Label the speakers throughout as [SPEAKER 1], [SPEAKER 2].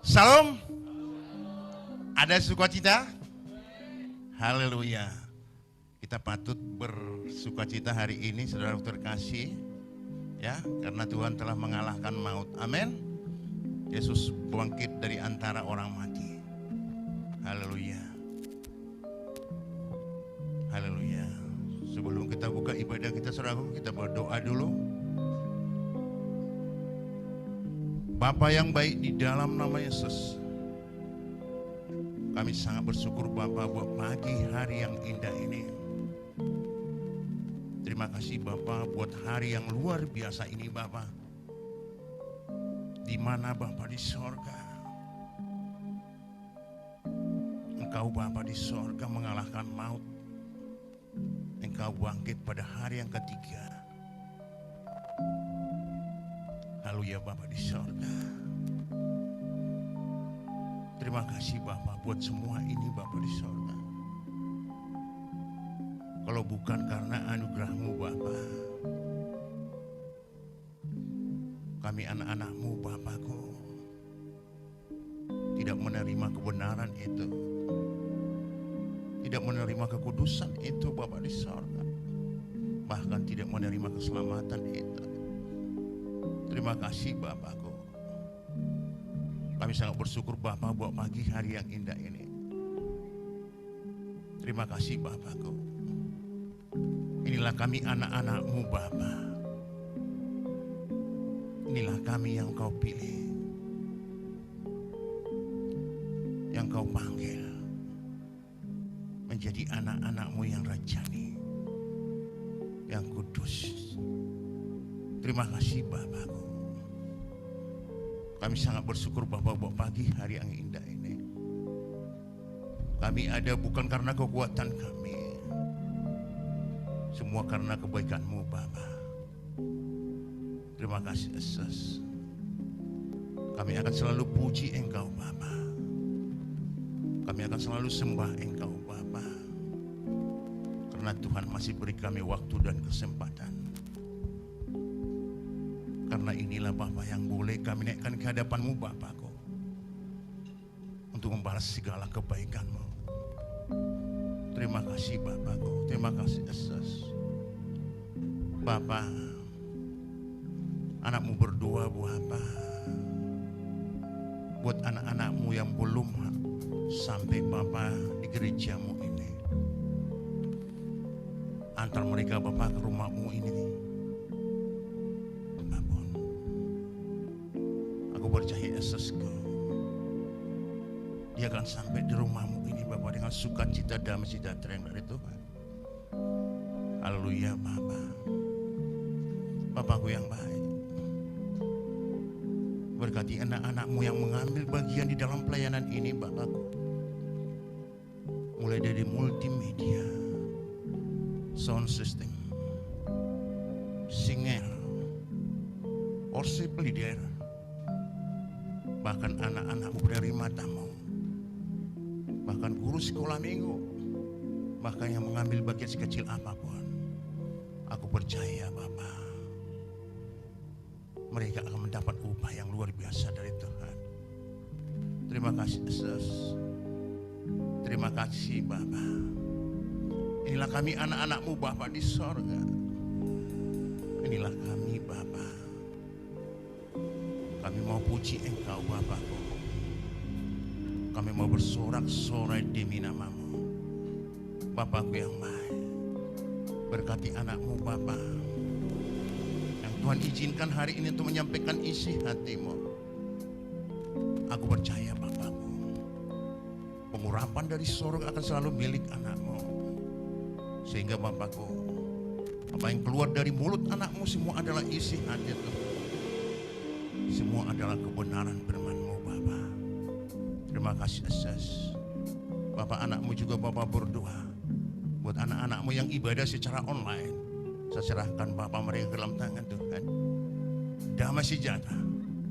[SPEAKER 1] Salam. Ada sukacita? Haleluya. Kita patut bersukacita hari ini, saudara terkasih, ya, karena Tuhan telah mengalahkan maut. Amin. Yesus bangkit dari antara orang mati. Haleluya. Haleluya. Sebelum kita buka ibadah kita, saudaraku, kita berdoa dulu. Bapa yang baik, di dalam nama Yesus, kami sangat bersyukur Bapa buat pagi hari yang indah ini. Terima kasih Bapa buat hari yang luar biasa ini Bapa. Di mana Bapa di sorga, Engkau Bapa di sorga mengalahkan maut. Engkau bangkit pada hari yang ketiga. Haleluya Bapa di sorga. Terima kasih Bapa buat semua ini Bapa di sorga. Kalau bukan karena anugerah-Mu Bapa, kami anak-anak-Mu Bapakku tidak menerima kebenaran itu, tidak menerima kekudusan itu Bapa di sorga, bahkan tidak menerima keselamatan itu. Terima kasih Bapakku. Kami sangat bersyukur Bapa buat pagi hari yang indah ini. Terima kasih Bapakku. Inilah kami anak-anak-Mu Bapa. Inilah kami yang Kau pilih, yang Kau panggil menjadi anak-anak-Mu yang rajani, yang kudus. Terima kasih Bapakku. Kami sangat bersyukur Bapak buat pagi hari yang indah ini. Kami ada bukan karena kekuatan kami, semua karena kebaikan-Mu Bapa. Terima kasih Yesus. Kami akan selalu puji Engkau Bapa. Kami akan selalu sembah Engkau Bapa, karena Tuhan masih beri kami waktu dan kesempatan. Karena inilah Bapa yang boleh kami naikkan ke hadapan-Mu Bapakku, untuk membalas segala kebaikan-Mu. Terima kasih Bapakku, terima kasih Yesus. Bapa, anak-Mu berdoa Bapa, buat anak-anak-Mu yang belum sampai Bapa di gereja-Mu ini. Antar mereka Bapa ke rumah-Mu ini. Percaya Yesusku, dia akan sampai di rumah-Mu ini Bapak dengan sukacita damai sejahtera yang dari Tuhan. Haleluya Bapa. Bapakku yang baik, berkati anak-anak-Mu yang mengambil bagian di dalam pelayanan ini Bapakku. Mulai dari multimedia, sound system, singer, worship leader, bahkan anak-anak-Mu penerima tamu, bahkan guru sekolah minggu, bahkan yang mengambil bagian sekecil apapun. Aku percaya Bapa, mereka akan mendapat upah yang luar biasa dari Tuhan. Terima kasih Yesus. Terima kasih Bapa. Inilah kami anak-anak-Mu Bapa di sorga. Inilah kami Bapa. Kami mau puji Engkau Bapakku. Kami mau bersorak-sorai demi nama-Mu. Bapakku yang baik, berkati anak-Mu Bapa, yang Tuhan izinkan hari ini untuk menyampaikan isi hati-Mu. Aku percaya Bapakku, pengurapan dari sorga akan selalu milik anak-Mu. Sehingga Bapakku, apa yang keluar dari mulut anak-Mu semua adalah isi hati Tuhan. Semua adalah kebenaran firman-Mu Bapa. Terima kasih Yesus. Bapak, anak-Mu juga Bapak berdoa buat anak-anak-Mu yang ibadah secara online. Saya serahkan Bapak mereka ke dalam tangan Tuhan. Damai sejahtera,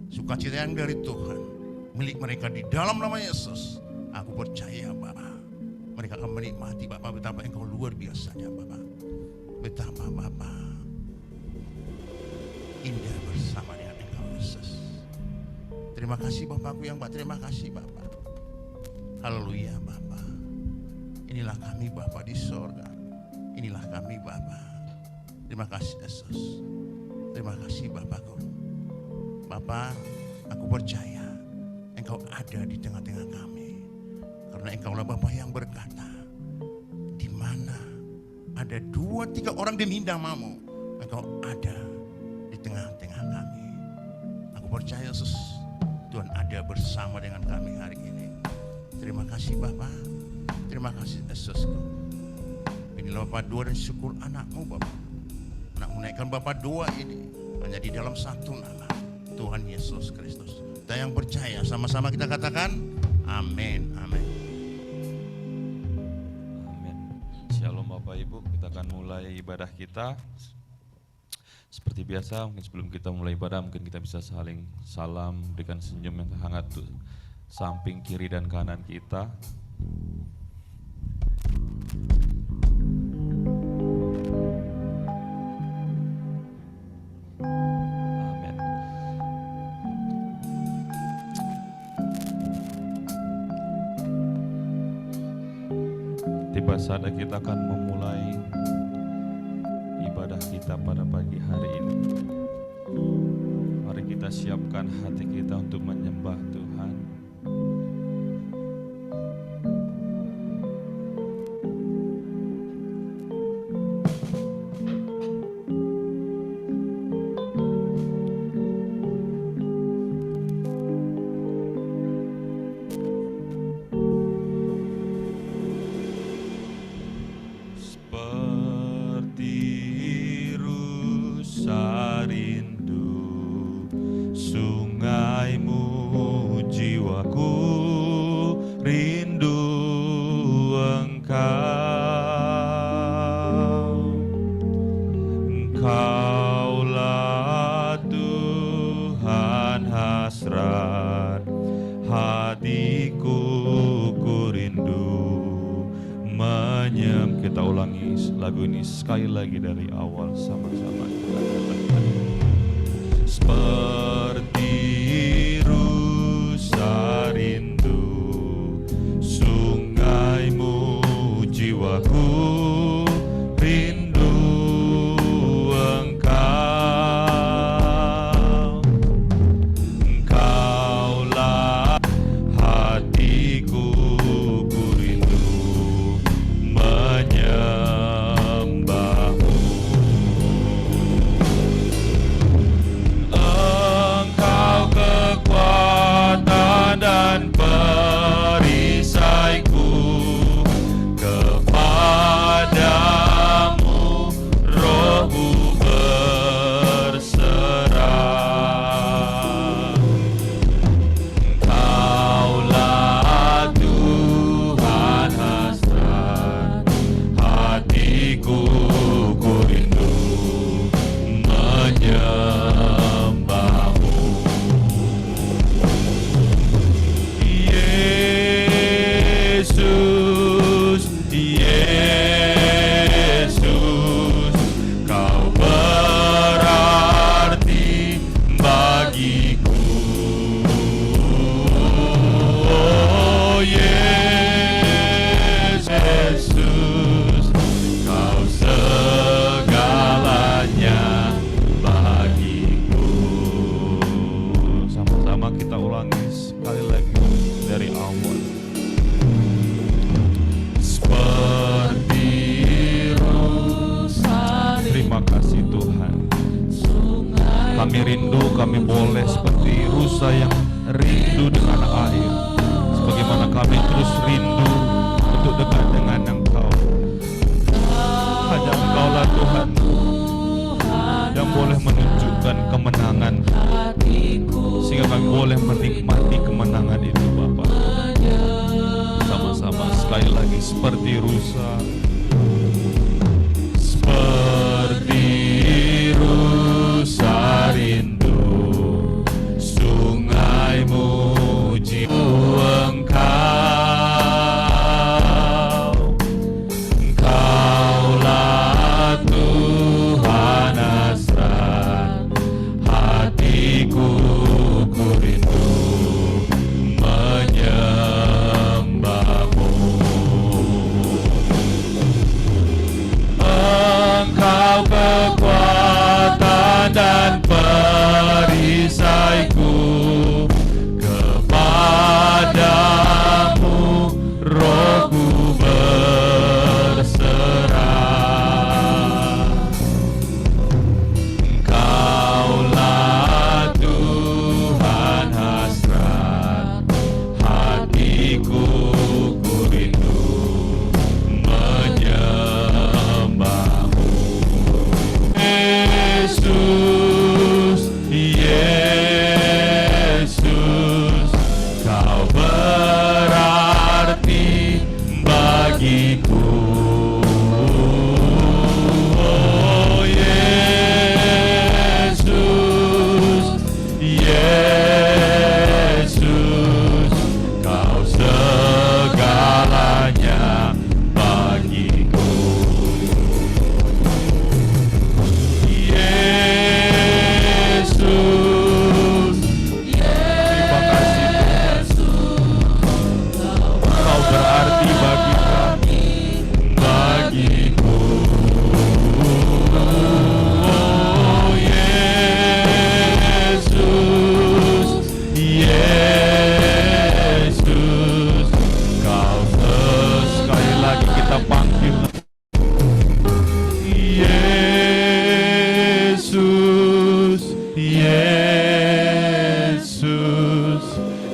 [SPEAKER 1] sukacita yang dari Tuhan milik mereka di dalam nama Yesus. Aku percaya Bapak, mereka akan menikmati Bapak betapa Engkau luar biasanya Bapak. Betapa Bapak indah bersama dengan Engkau Yesus. Terima kasih Bapakku yang baik, terima kasih Bapak. Haleluya Bapak. Inilah kami Bapak di sorga. Inilah kami Bapak. Terima kasih Yesus. Terima kasih Bapakku. Bapak, aku percaya Engkau ada di tengah-tengah kami. Karena Engkaulah Bapak yang berkata, di mana ada 2-3 orang demi namamu, Engkau ada di tengah-tengah kami. Aku percaya Yesus, Tuhan ada bersama dengan kami hari ini. Terima kasih Bapak. Terima kasih Yesusku. Inilah Bapak doa dan syukur anakmu Bapak. Anak menaikkan Bapak doa ini hanya di dalam satu nama, Tuhan Yesus Kristus. Kita yang percaya sama-sama kita katakan amin. Amin.
[SPEAKER 2] Amin. Shalom Bapak Ibu, kita akan mulai ibadah kita. Seperti biasa, mungkin sebelum kita mulai ibadah, mungkin kita bisa saling salam, berikan senyum yang hangat tuh samping kiri dan kanan kita. Amin. Tiba saatnya kita akan memulai ibadah kita pada pagi hari ini. Mari kita siapkan hati kita untuk menyembah Tuhan. Kita ulangi lagu ini sekali lagi dari awal sama-sama kita katakan. Seperti rusa rindu sungaimu, jiwaku rindu Engkau. Engkaulah hatiku, ku rindu menyembahmu. Engkau kekuatan dan perisaiku, kepadamu rohku berserah. Engkaulah Tuhan hasrat hatiku, ku rindu menyembahmu. Yesus, Yesus, Kau berarti bagiku. Oh Yesus, Kau segalanya bagiku. Sama-sama kita ulangi sekali lagi dari awal. Seperti rusa. Terima kasih Tuhan. Kami rindu, kami boleh seperti rusa yang rindu dengan air. Sebagaimana kami terus rindu untuk dekat dengan Engkau. Hanya Engkaulah Tuhan yang boleh menunjukkan kemenangan, sehingga kami boleh menikmati kemenangan itu Bapa. Sama-sama sekali lagi, seperti rusa. Seperti rusa rindu sungaimu, jiwa Engkau. Engkaulah Tuhan hasrat hatiku, ku rindu hatiku ku rindu menyembahmu. Yesus, Yesus, kau berarti bagiku. Oh Yesus, Yesus, kau segalanya bagiku. Yesus, terima kasih Tuhan, kau berarti bagi kami, bagiku. Oh Yesus, Yesus, kau sekali lagi kita panggil. Yesus, Yesus,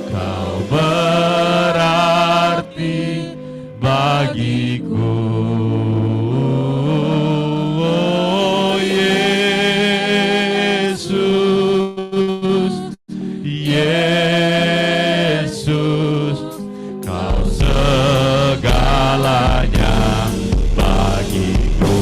[SPEAKER 2] kau berarti bagiku. Oh Yesus, Yesus, kau segalanya bagiku.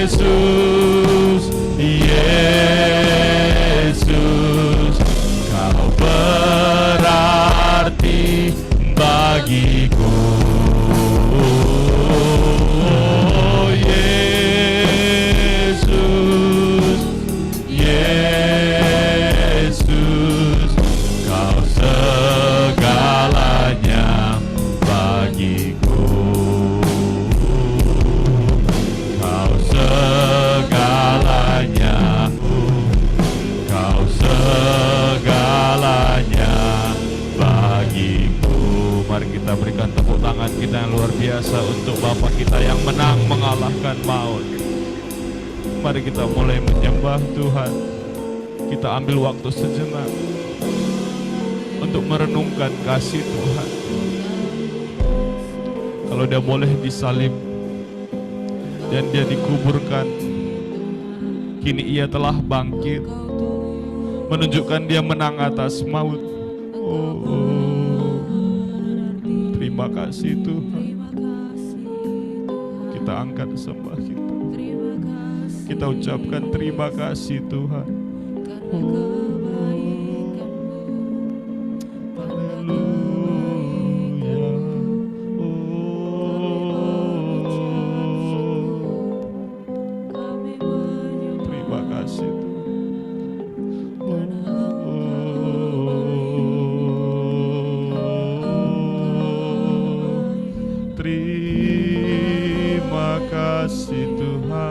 [SPEAKER 2] Yesus, Yesus, kau berarti bagiku. Oh Yesus, Yesus, kau segalanya bagiku. Kau segalanya, kau segalanya bagiku. Mari kita berikan tepuk tangan kita yang luar biasa untuk Bapa kita yang menang mengalahkan maut. Mari kita mulai menyembah Tuhan. Kita ambil waktu sejenak untuk merenungkan kasih Tuhan. Kalau dia boleh disalib dan dia dikuburkan, kini ia telah bangkit, menunjukkan dia menang atas maut. Oh, terima kasih Tuhan. Kita angkat sembah kita. Kita ucapkan terima kasih Tuhan. Terima kasih Tuhan.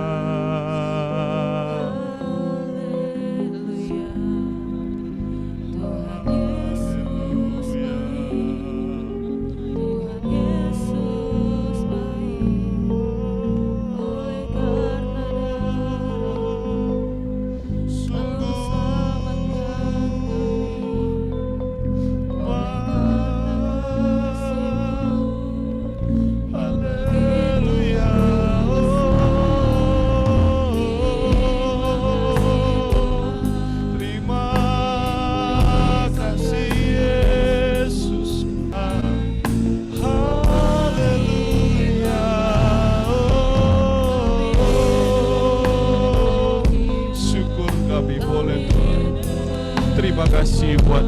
[SPEAKER 2] Terima kasih buat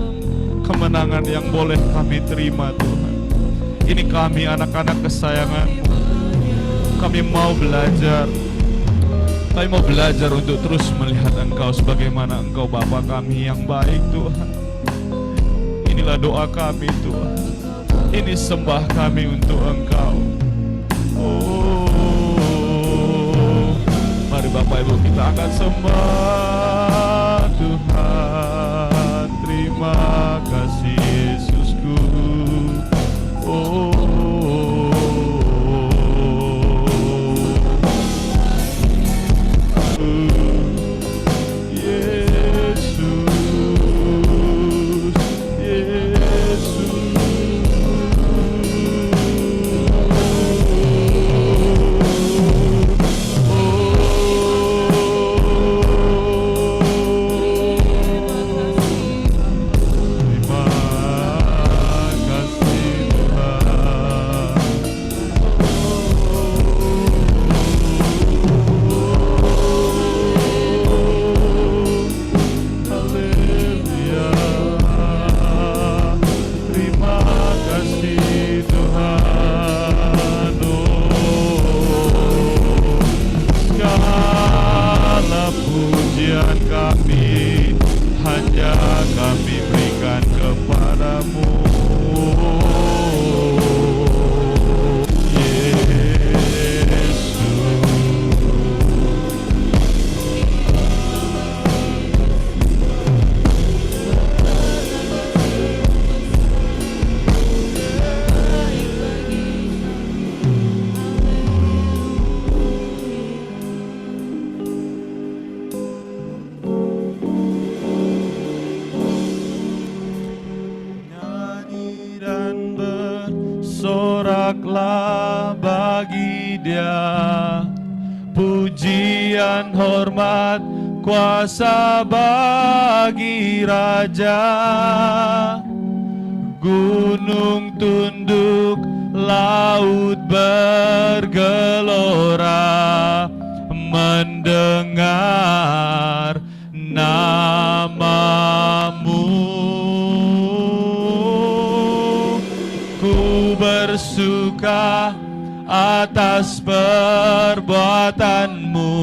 [SPEAKER 2] kemenangan yang boleh kami terima Tuhan. Ini kami anak-anak kesayangan. Kami mau belajar. Kami mau belajar untuk terus melihat Engkau sebagaimana Engkau Bapa kami yang baik Tuhan. Inilah doa kami Tuhan. Ini sembah kami untuk Engkau. Oh, mari Bapak Ibu kita akan sembah Tuhan. Terima kasih Yesusku. Oh, Yesus. kami hanya kami berikan kepadamu, Yesus. Soraklah bagi Dia, pujian, hormat, kuasa bagi Raja. Gunung tunduk, laut bergelora mendengar namamu. Ku bersuka atas perbuatanmu,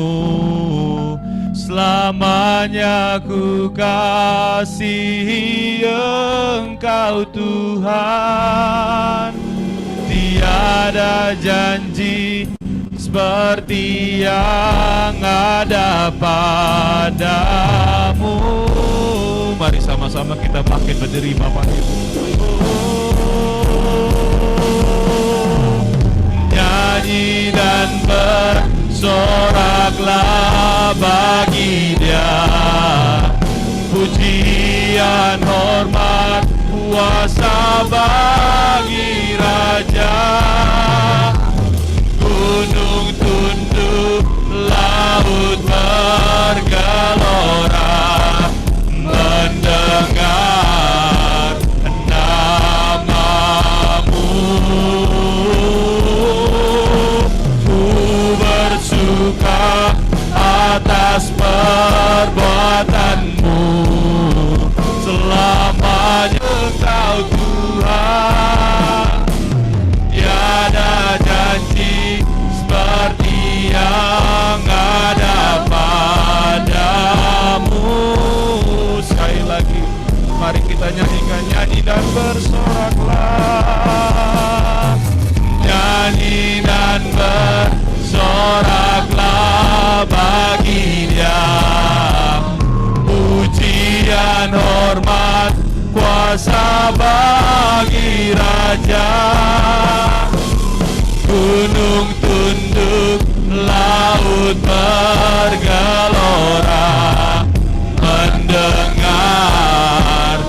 [SPEAKER 2] selamanya ku kasihi Engkau Tuhan. Tiada janji seperti yang ada padamu. Mari sama-sama kita bangkit berdiri Bapak Ibu. Nyanyi dan bersoraklah bagi Dia, pujian, hormat, kuasa bagi Raja. Gunung tunduk, laut bergelora mendengar namamu. Ku bersuka atas perbuatanmu, selamanya Engkau Tuhan. Tiada janji seperti yang ada padamu. Sekali lagi, mari kita nyanyikan, nyanyi dan bersoraklah. Nyanyi dan bersoraklah bagi Dia, pujian, hormat, kuasa bagi Raja. Gunung tunduk, laut bergelora mendengar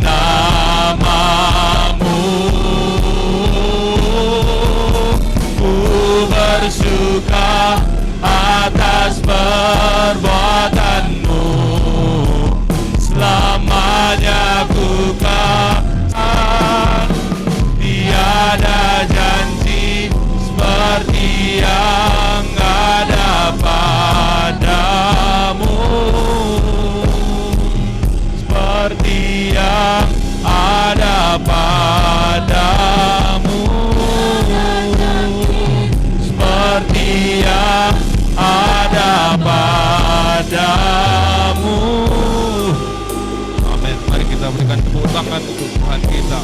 [SPEAKER 2] namamu. Ku bersuka atas perbuatanmu, selamanya ku kasihi. Tiada janji seperti yang ada padamu, seperti yang ada padamu, seperti yang ada padamu. Amin. Mari kita berikan tepuk tangan untuk Tuhan kita.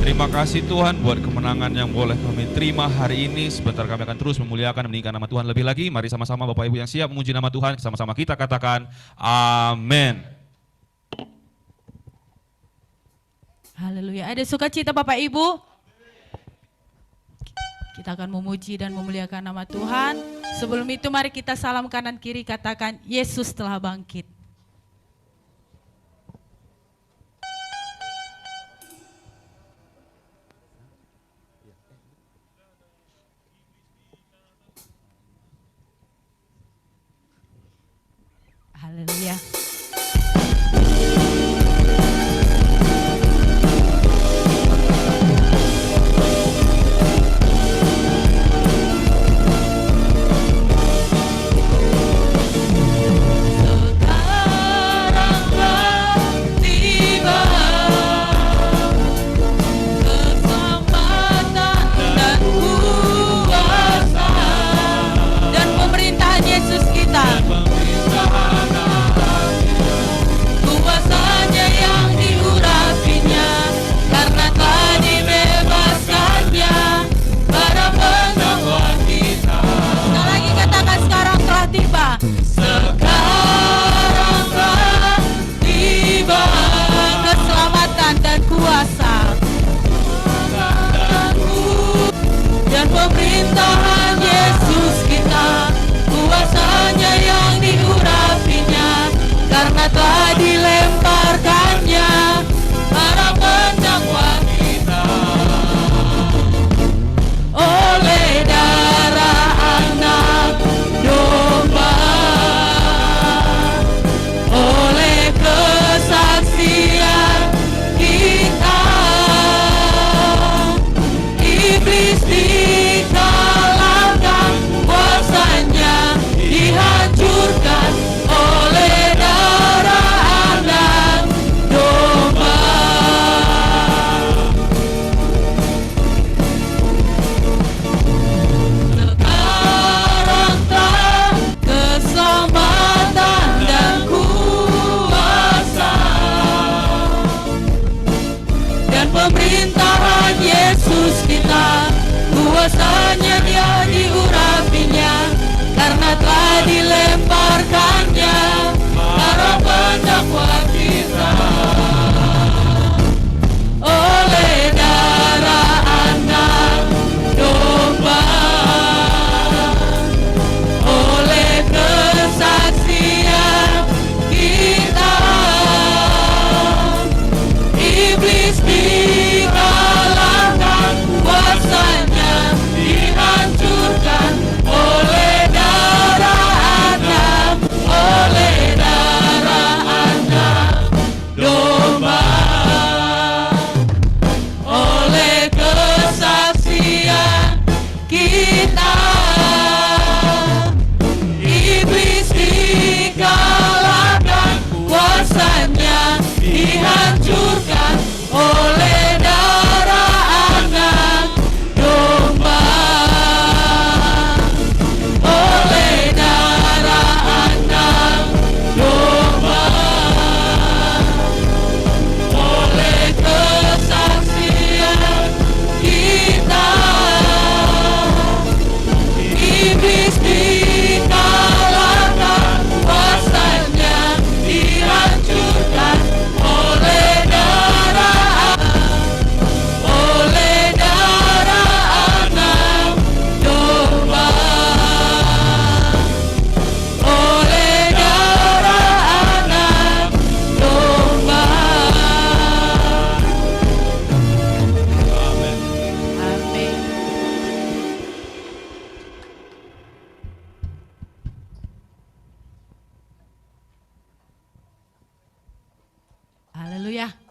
[SPEAKER 2] Terima kasih Tuhan buat kemenangan yang boleh kami terima hari ini. Sebentar kami akan terus memuliakan dan meninggikan nama Tuhan lebih lagi. Mari sama-sama Bapak Ibu yang siap memuji nama Tuhan, sama-sama kita katakan amin.
[SPEAKER 3] Haleluya. Ada sukacita Bapak Ibu? Kita akan memuji dan memuliakan nama Tuhan. Sebelum itu mari kita salam kanan kiri, katakan Yesus telah bangkit. Haleluya.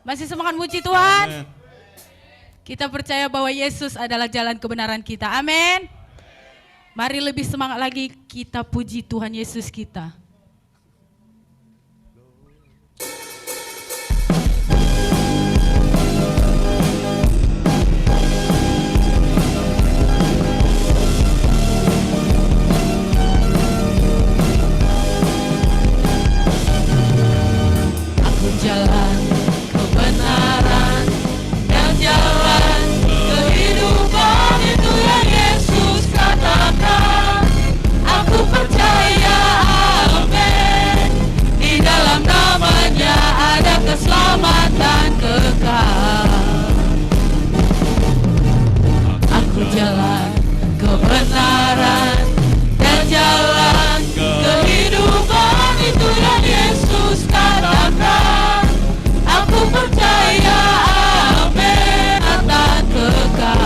[SPEAKER 3] Masih semangat muji Tuhan?
[SPEAKER 2] Amin.
[SPEAKER 3] Kita percaya bahwa Yesus adalah jalan kebenaran kita. Amin. Mari lebih semangat lagi kita puji Tuhan Yesus kita. Aku jalan kebenaran dan jalan kehidupan, itu yang Yesus katakan. Aku percaya, amin. Di dalam namanya ada keselamatan kekal. Aku jalan kebenaran dan jalan kehidupan, itu yang Yesus katakan. Aku percaya, amin. Keselamatan kekal.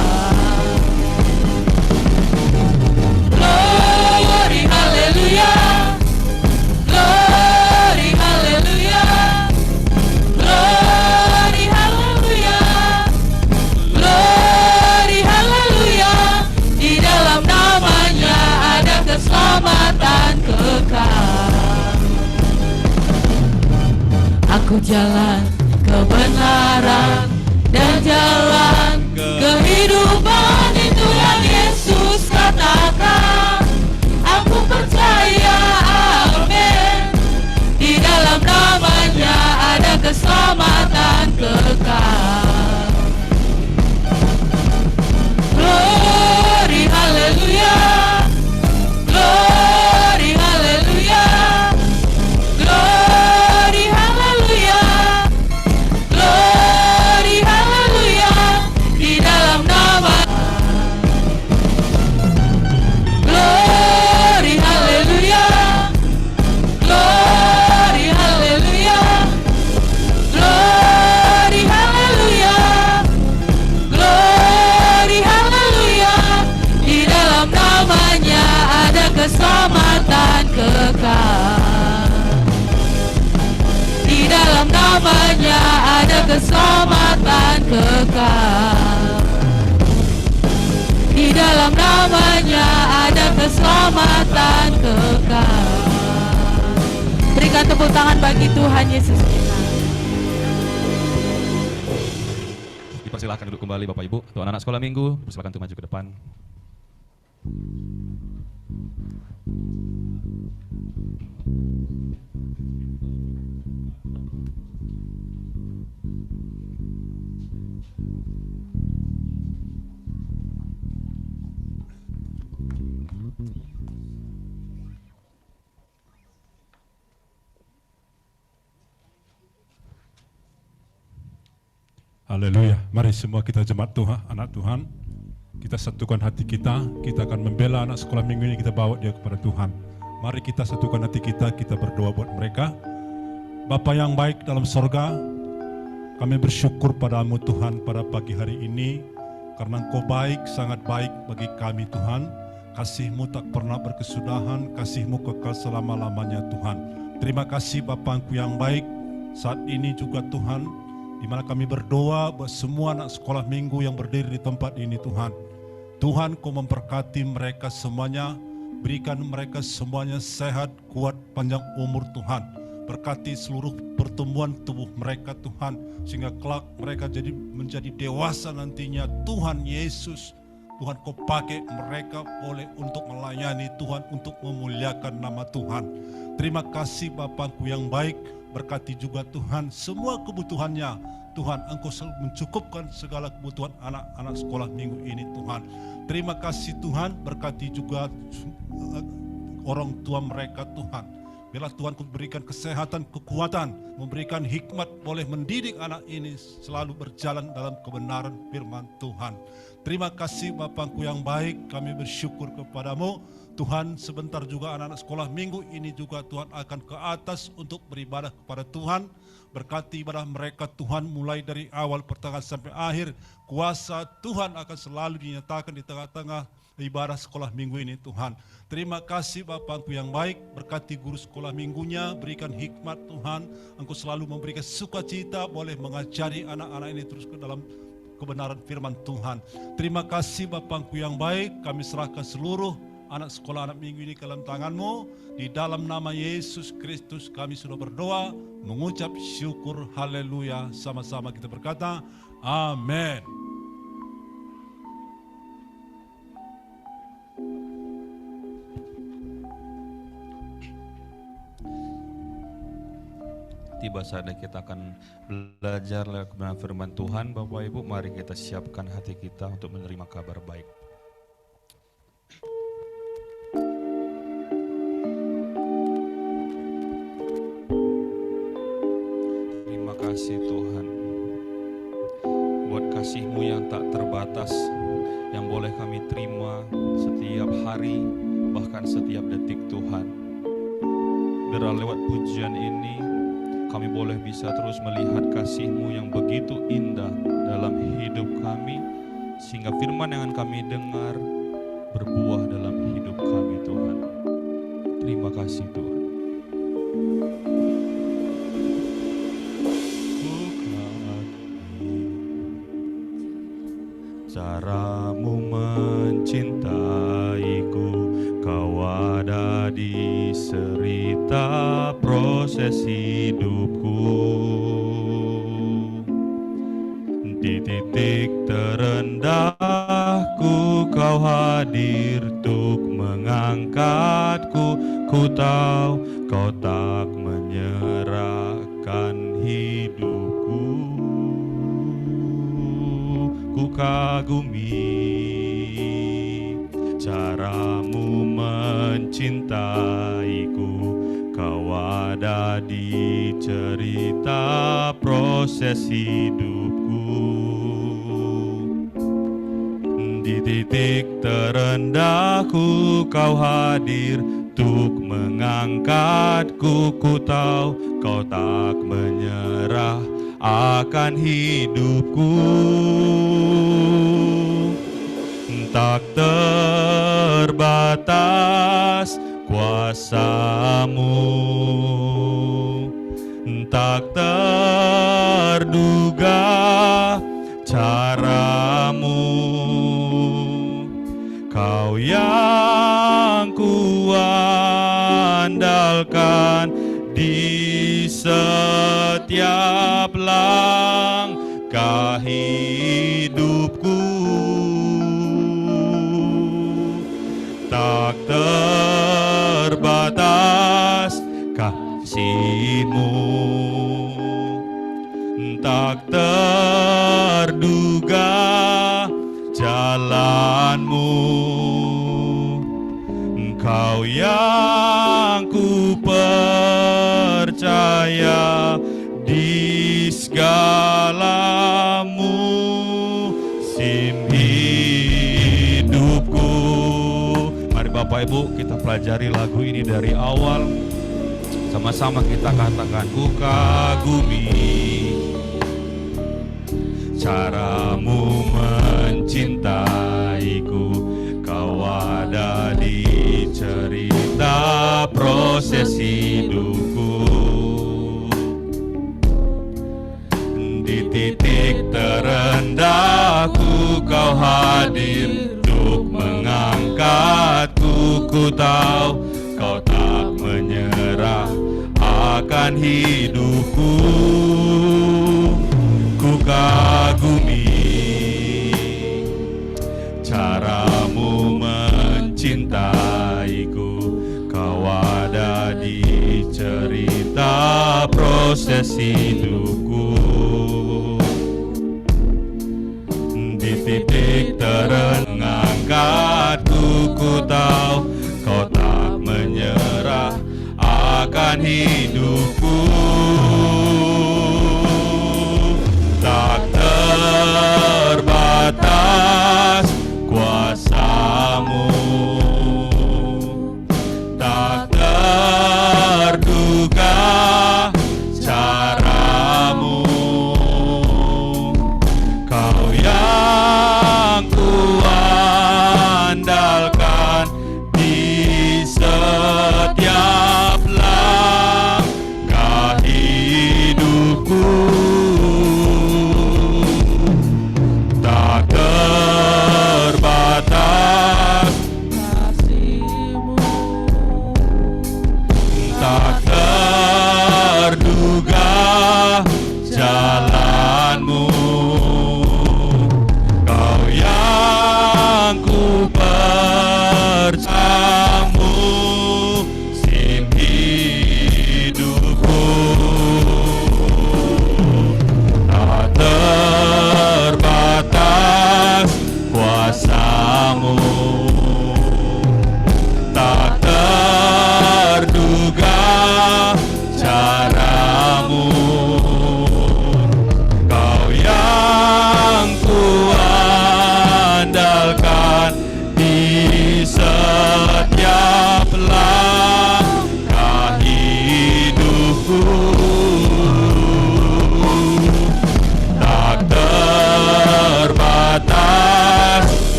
[SPEAKER 3] Glory, hallelujah. Glory, hallelujah. Glory, hallelujah. Glory, hallelujah. Di dalam namanya ada keselamatan kekal. Aku jalan kebenaran dan jalan kehidupan, itu yang Yesus katakan. Aku percaya, amin. Di dalam namanya ada keselamatan kekal. Glory, hallelujah. Glory, hallelujah. Glory, hallelujah. Glory, hallelujah. Di dalam nama. Glory, hallelujah. Glory, hallelujah. Glory, hallelujah. Glory, hallelujah. Di dalam namanya ada keselamatan kekal. Di dalam namanya ada keselamatan kekal. Di dalam namanya ada keselamatan kekal. Berikan tepuk tangan bagi Tuhan Yesus kita.
[SPEAKER 2] Dipersilakan duduk kembali Bapak Ibu. Untuk anak-anak sekolah minggu, persilakan untuk maju ke depan.
[SPEAKER 4] Haleluya. Mari semua kita jemaat Tuhan, anak Tuhan. Kita satukan hati kita akan membela anak sekolah minggu ini, kita bawa dia kepada Tuhan. Mari kita satukan hati kita berdoa buat mereka. Bapa yang baik dalam sorga, kami bersyukur padamu Tuhan pada pagi hari ini, karena Engkau baik, sangat baik bagi kami Tuhan. Kasih-Mu tak pernah berkesudahan, kasih-Mu kekal selama-lamanya Tuhan. Terima kasih Bapa-Ku yang baik, saat ini juga Tuhan, di mana kami berdoa buat semua anak sekolah minggu yang berdiri di tempat ini Tuhan. Tuhan, Kau memberkati mereka semuanya, berikan mereka semuanya sehat, kuat, panjang umur Tuhan. Berkati seluruh pertumbuhan tubuh mereka Tuhan, sehingga kelak mereka menjadi dewasa nantinya Tuhan Yesus. Tuhan, Kau pakai mereka untuk melayani Tuhan, untuk memuliakan nama Tuhan. Terima kasih Bapa-Ku yang baik, berkati juga Tuhan semua kebutuhannya. Tuhan, Engkau selalu mencukupkan segala kebutuhan anak-anak sekolah minggu ini Tuhan. Terima kasih Tuhan, berkati juga orang tua mereka Tuhan. Biarlah Tuhan Kau berikan kesehatan, kekuatan, memberikan hikmat, boleh mendidik anak ini selalu berjalan dalam kebenaran firman Tuhan. Terima kasih Bapa-Ku yang baik, kami bersyukur kepadamu. Tuhan, sebentar juga anak-anak sekolah minggu ini juga Tuhan akan ke atas untuk beribadah kepada Tuhan. Berkati ibadah mereka Tuhan, mulai dari awal pertengahan sampai akhir. Kuasa Tuhan akan selalu dinyatakan di tengah-tengah ibadah sekolah minggu ini Tuhan. Terima kasih Bapakku yang baik, berkati guru sekolah minggunya, berikan hikmat Tuhan. Engkau selalu memberikan sukacita boleh mengajari anak-anak ini terus ke dalam kebenaran firman Tuhan. Terima kasih Bapakku yang baik, kami serahkan seluruh anak sekolah anak minggu ini ke dalam tangan-Mu. Di dalam nama Yesus Kristus kami sudah berdoa, mengucap syukur, haleluya. Sama-sama kita berkata, amin.
[SPEAKER 2] Tiba saatnya kita akan belajar kebenaran firman Tuhan. Bapak Ibu, mari kita siapkan hati kita untuk menerima kabar baik. Terima kasih Tuhan buat kasih-Mu yang tak terbatas, yang boleh kami terima setiap hari, bahkan setiap detik Tuhan. Biar lewat pujian ini kami boleh bisa terus melihat kasih-Mu yang begitu indah dalam hidup kami, sehingga firman yang akan kami dengar berbuah dalam hidup kami Tuhan. Terima kasih Tuhan. Cara-Mu mencintaiku, Kau ada di cerita proses hidupku. Di titik terendahku Kau hadir untuk mengangkatku. Ku tahu Kau tak menyerahkan hidupku. Ku kagumi cara-Mu mencintaiku, Kau ada di cerita proses hidupku. Di titik terendahku Kau hadir untuk mengangkatku. Ku tahu Kau tak menyerah akan hidupku. Tak terbatas kuasa-Mu, tak terduga cara-Mu. Kau yang kuandalkan di setiap langkah hidupku. Tak terbatas kasih-Mu, tak terduga jalan-Mu. Engkau yang ku percaya di segala musim hidupku. Mari Bapak Ibu kita pelajari lagu ini dari awal. Sama-sama kita katakan, ku kagumi cara-Mu mencintaiku. Kau ada di cerita proses hidupku. Di titik terendahku Kau hadir untuk mengangkatku. Ku tahu Kau tak menyerah akan hidupku. Ku kagumi cara-Mu mencintaiku. Kau ada di cerita proses hidupku. Di titik terengangkatku, ku tahu Kau tak menyerah akan hidupku. Tak terbatas kuasa-Mu, tak terduga cara-Mu. Kau yang kuandalkan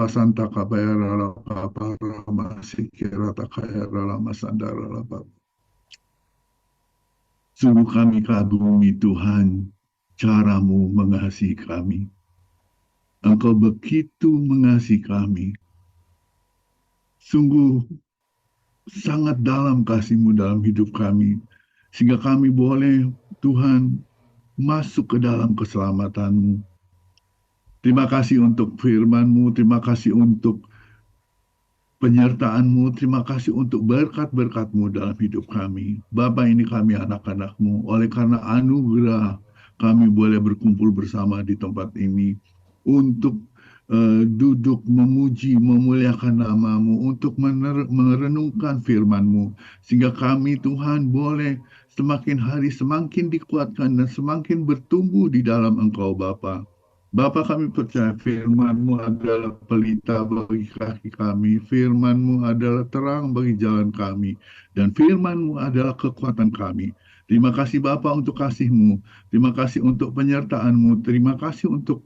[SPEAKER 5] basanta kabayara la kapara masikira takayara la masandara la bab. Sungguh kami kagumi Tuhan, caramu mengasihi kami. Engkau begitu mengasihi kami. Sungguh sangat dalam kasih-Mu dalam hidup kami. Sehingga kami boleh, Tuhan, masuk ke dalam keselamatan-Mu. Terima kasih untuk firman-Mu, terima kasih untuk penyertaan-Mu, terima kasih untuk berkat-berkat-Mu dalam hidup kami. Bapa, ini kami anak-anak-Mu, oleh karena anugerah kami boleh berkumpul bersama di tempat ini untuk duduk memuji, memuliakan nama-Mu, untuk merenungkan firman-Mu, sehingga kami, Tuhan, boleh semakin hari semakin dikuatkan dan semakin bertumbuh di dalam Engkau, Bapa. Bapa, kami percaya firman-Mu adalah pelita bagi kaki kami, firman-Mu adalah terang bagi jalan kami, dan firman-Mu adalah kekuatan kami. Terima kasih Bapa untuk kasih-Mu, terima kasih untuk penyertaan-Mu, terima kasih untuk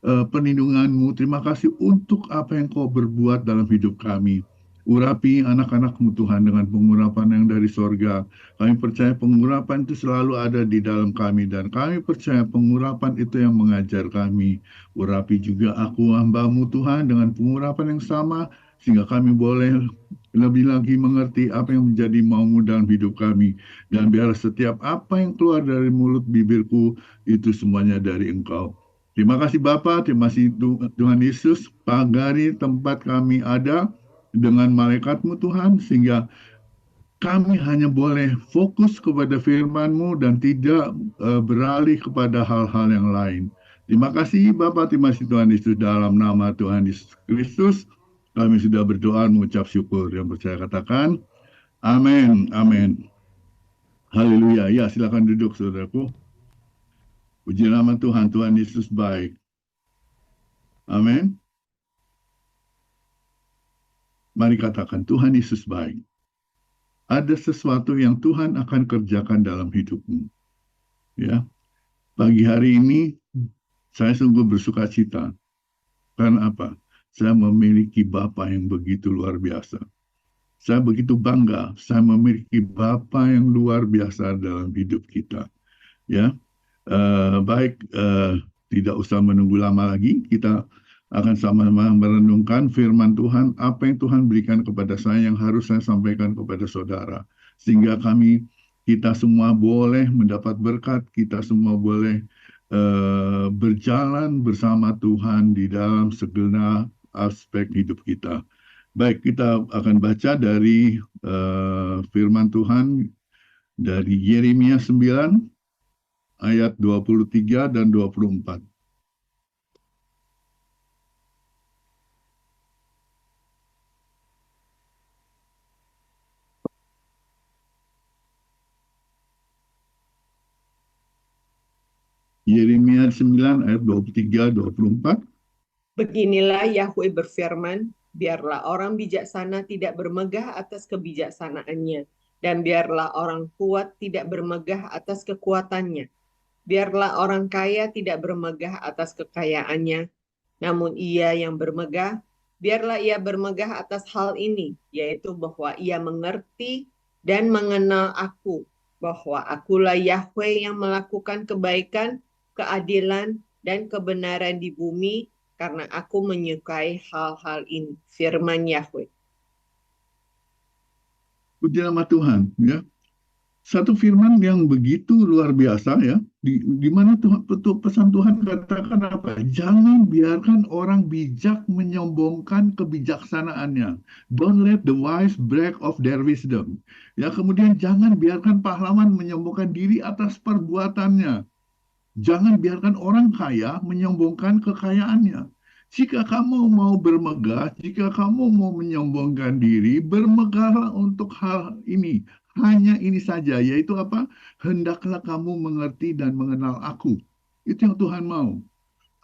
[SPEAKER 5] perlindungan-Mu, terima kasih untuk apa yang Kau berbuat dalam hidup kami. Urapi anak-anak-Mu Tuhan dengan pengurapan yang dari sorga. Kami percaya pengurapan itu selalu ada di dalam kami, dan kami percaya pengurapan itu yang mengajar kami. Urapi juga aku hamba-Mu Tuhan dengan pengurapan yang sama, sehingga kami boleh lebih lagi mengerti apa yang menjadi mau-Mu dalam hidup kami. Dan biar setiap apa yang keluar dari mulut bibirku itu semuanya dari Engkau. Terima kasih Bapa, terima kasih Tuhan Yesus, pagari tempat kami ada dengan malaikat-Mu Tuhan, sehingga kami hanya boleh fokus kepada firman-Mu dan tidak beralih kepada hal-hal yang lain. Terima kasih Bapa, terima kasih Tuhan Yesus, dalam nama Tuhan Yesus Kristus kami sudah berdoa mengucap syukur. Yang percaya katakan amin, amin. Haleluya. Ya, silakan duduk saudaraku. Puji nama Tuhan, Tuhan Yesus baik. Amin. Mari katakan, Tuhan Yesus baik. Ada sesuatu yang Tuhan akan kerjakan dalam hidupmu. Ya, pagi hari ini saya sungguh bersuka cita. Karena apa? Saya memiliki Bapa yang begitu luar biasa. Saya begitu bangga. Saya memiliki Bapa yang luar biasa dalam hidup kita. Ya, baik. Tidak usah menunggu lama lagi. Kita akan sama-sama merenungkan firman Tuhan, apa yang Tuhan berikan kepada saya yang harus saya sampaikan kepada saudara. Sehingga kita semua boleh mendapat berkat, kita semua boleh berjalan bersama Tuhan di dalam segala aspek hidup kita. Baik, kita akan baca dari firman Tuhan dari Yeremia 9 ayat 23 dan 24. Yeremia 9 ayat 23-24.
[SPEAKER 6] Beginilah Yahweh berfirman, biarlah orang bijaksana tidak bermegah atas kebijaksanaannya, dan biarlah orang kuat tidak bermegah atas kekuatannya. Biarlah orang kaya tidak bermegah atas kekayaannya, namun ia yang bermegah, biarlah ia bermegah atas hal ini, yaitu bahwa ia mengerti dan mengenal aku, bahwa akulah Yahweh yang melakukan kebaikan, keadilan, dan kebenaran di bumi, karena aku menyukai hal-hal ini. Firman Yahweh.
[SPEAKER 5] Puji nama Tuhan, ya. Satu firman yang begitu luar biasa, ya. Di mana pesan Tuhan katakan apa? Jangan biarkan orang bijak menyombongkan kebijaksanaannya. Don't let the wise brag of their wisdom. Ya, kemudian jangan biarkan pahlawan menyombongkan diri atas perbuatannya. Jangan biarkan orang kaya menyombongkan kekayaannya. Jika kamu mau bermegah, jika kamu mau menyombongkan diri, bermegahlah untuk hal ini. Hanya ini saja, yaitu apa? Hendaklah kamu mengerti dan mengenal aku. Itu yang Tuhan mau.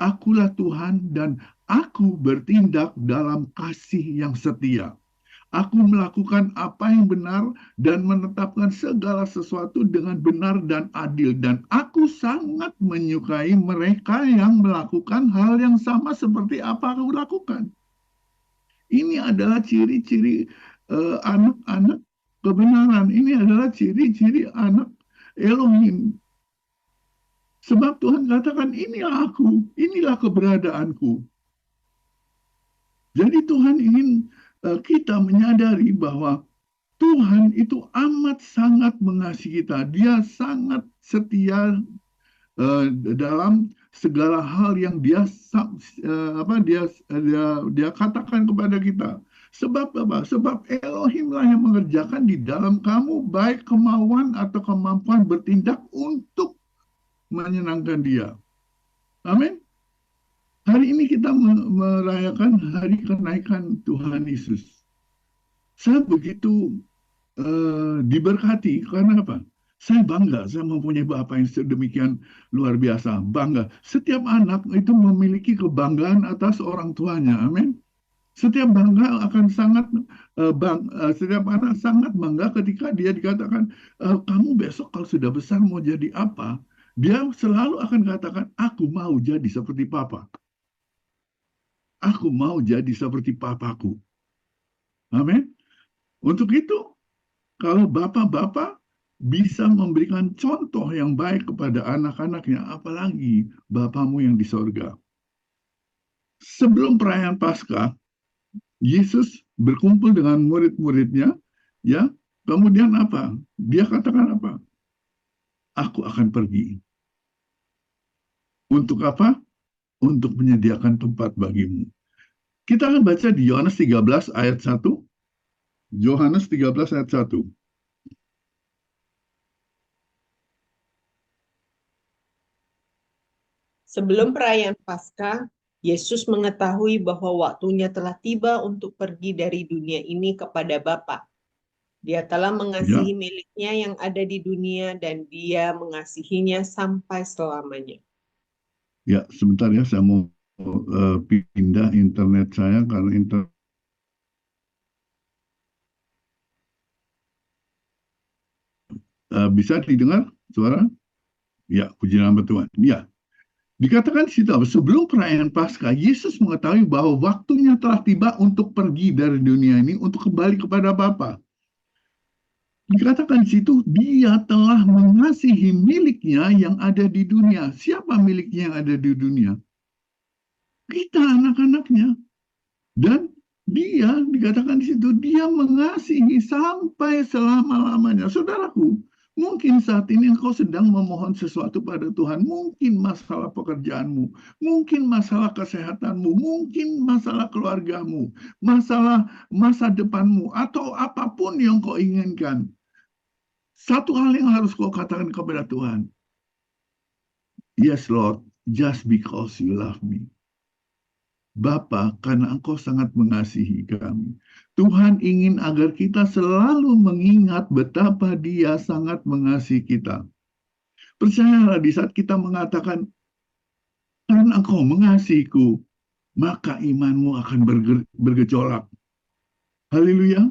[SPEAKER 5] Akulah Tuhan dan aku bertindak dalam kasih yang setia. Aku melakukan apa yang benar dan menetapkan segala sesuatu dengan benar dan adil. Dan aku sangat menyukai mereka yang melakukan hal yang sama seperti apa aku lakukan. Ini adalah ciri-ciri anak-anak kebenaran. Ini adalah ciri-ciri anak Elohim. Sebab Tuhan katakan, inilah aku, inilah keberadaanku. Jadi Tuhan ingin kita menyadari bahwa Tuhan itu amat sangat mengasihi kita. Dia sangat setia dalam segala hal yang dia katakan kepada kita. Sebab apa? Sebab Elohim lah yang mengerjakan di dalam kamu baik kemauan atau kemampuan bertindak untuk menyenangkan Dia. Amin. Hari ini kita merayakan hari kenaikan Tuhan Yesus. Saya begitu diberkati karena apa? Saya bangga, saya mempunyai Bapa yang sedemikian luar biasa, bangga. Setiap anak itu memiliki kebanggaan atas orang tuanya, amin. Setiap setiap anak sangat bangga ketika dia dikatakan, kamu besok kalau sudah besar mau jadi apa? Dia selalu akan katakan, aku mau jadi seperti Papa. Aku mau jadi seperti papaku. Amin. Untuk itu, kalau bapak-bapak bisa memberikan contoh yang baik kepada anak-anaknya, apalagi Bapamu yang di sorga. Sebelum perayaan Paskah, Yesus berkumpul dengan murid-muridnya, ya. Kemudian apa? Dia katakan apa? Aku akan pergi. Untuk apa? Untuk menyediakan tempat bagimu. Kita akan baca di Yohanes 13 ayat 1. Yohanes 13 ayat 1.
[SPEAKER 6] Sebelum perayaan Paskah, Yesus mengetahui bahwa waktunya telah tiba untuk pergi dari dunia ini kepada Bapa. Dia telah mengasihi miliknya yang ada di dunia dan dia mengasihinya sampai selamanya.
[SPEAKER 5] Ya, sebentar ya, saya mau pindah internet saya karena internet. Bisa didengar suara? Ya, puji nama Tuhan. Ya. Dikatakan di situ, sebelum perayaan Paskah, Yesus mengetahui bahwa waktunya telah tiba untuk pergi dari dunia ini untuk kembali kepada Bapa. Dikatakan di situ, dia telah mengasihi miliknya yang ada di dunia. Siapa miliknya yang ada di dunia? Kita anak-anaknya. Dan dia dikatakan di situ, dia mengasihi sampai selama-lamanya. Saudaraku, mungkin saat ini engkau sedang memohon sesuatu pada Tuhan. Mungkin masalah pekerjaanmu, mungkin masalah kesehatanmu, mungkin masalah keluargamu, masalah masa depanmu, atau apapun yang kau inginkan. Satu hal yang harus kau katakan kepada Tuhan. Yes Lord, just because you love me. Bapa, karena Engkau sangat mengasihi kami. Tuhan ingin agar kita selalu mengingat betapa Dia sangat mengasihi kita. Percayalah di saat kita mengatakan, karena Engkau mengasihiku, maka imanmu akan bergejolak. Haleluya.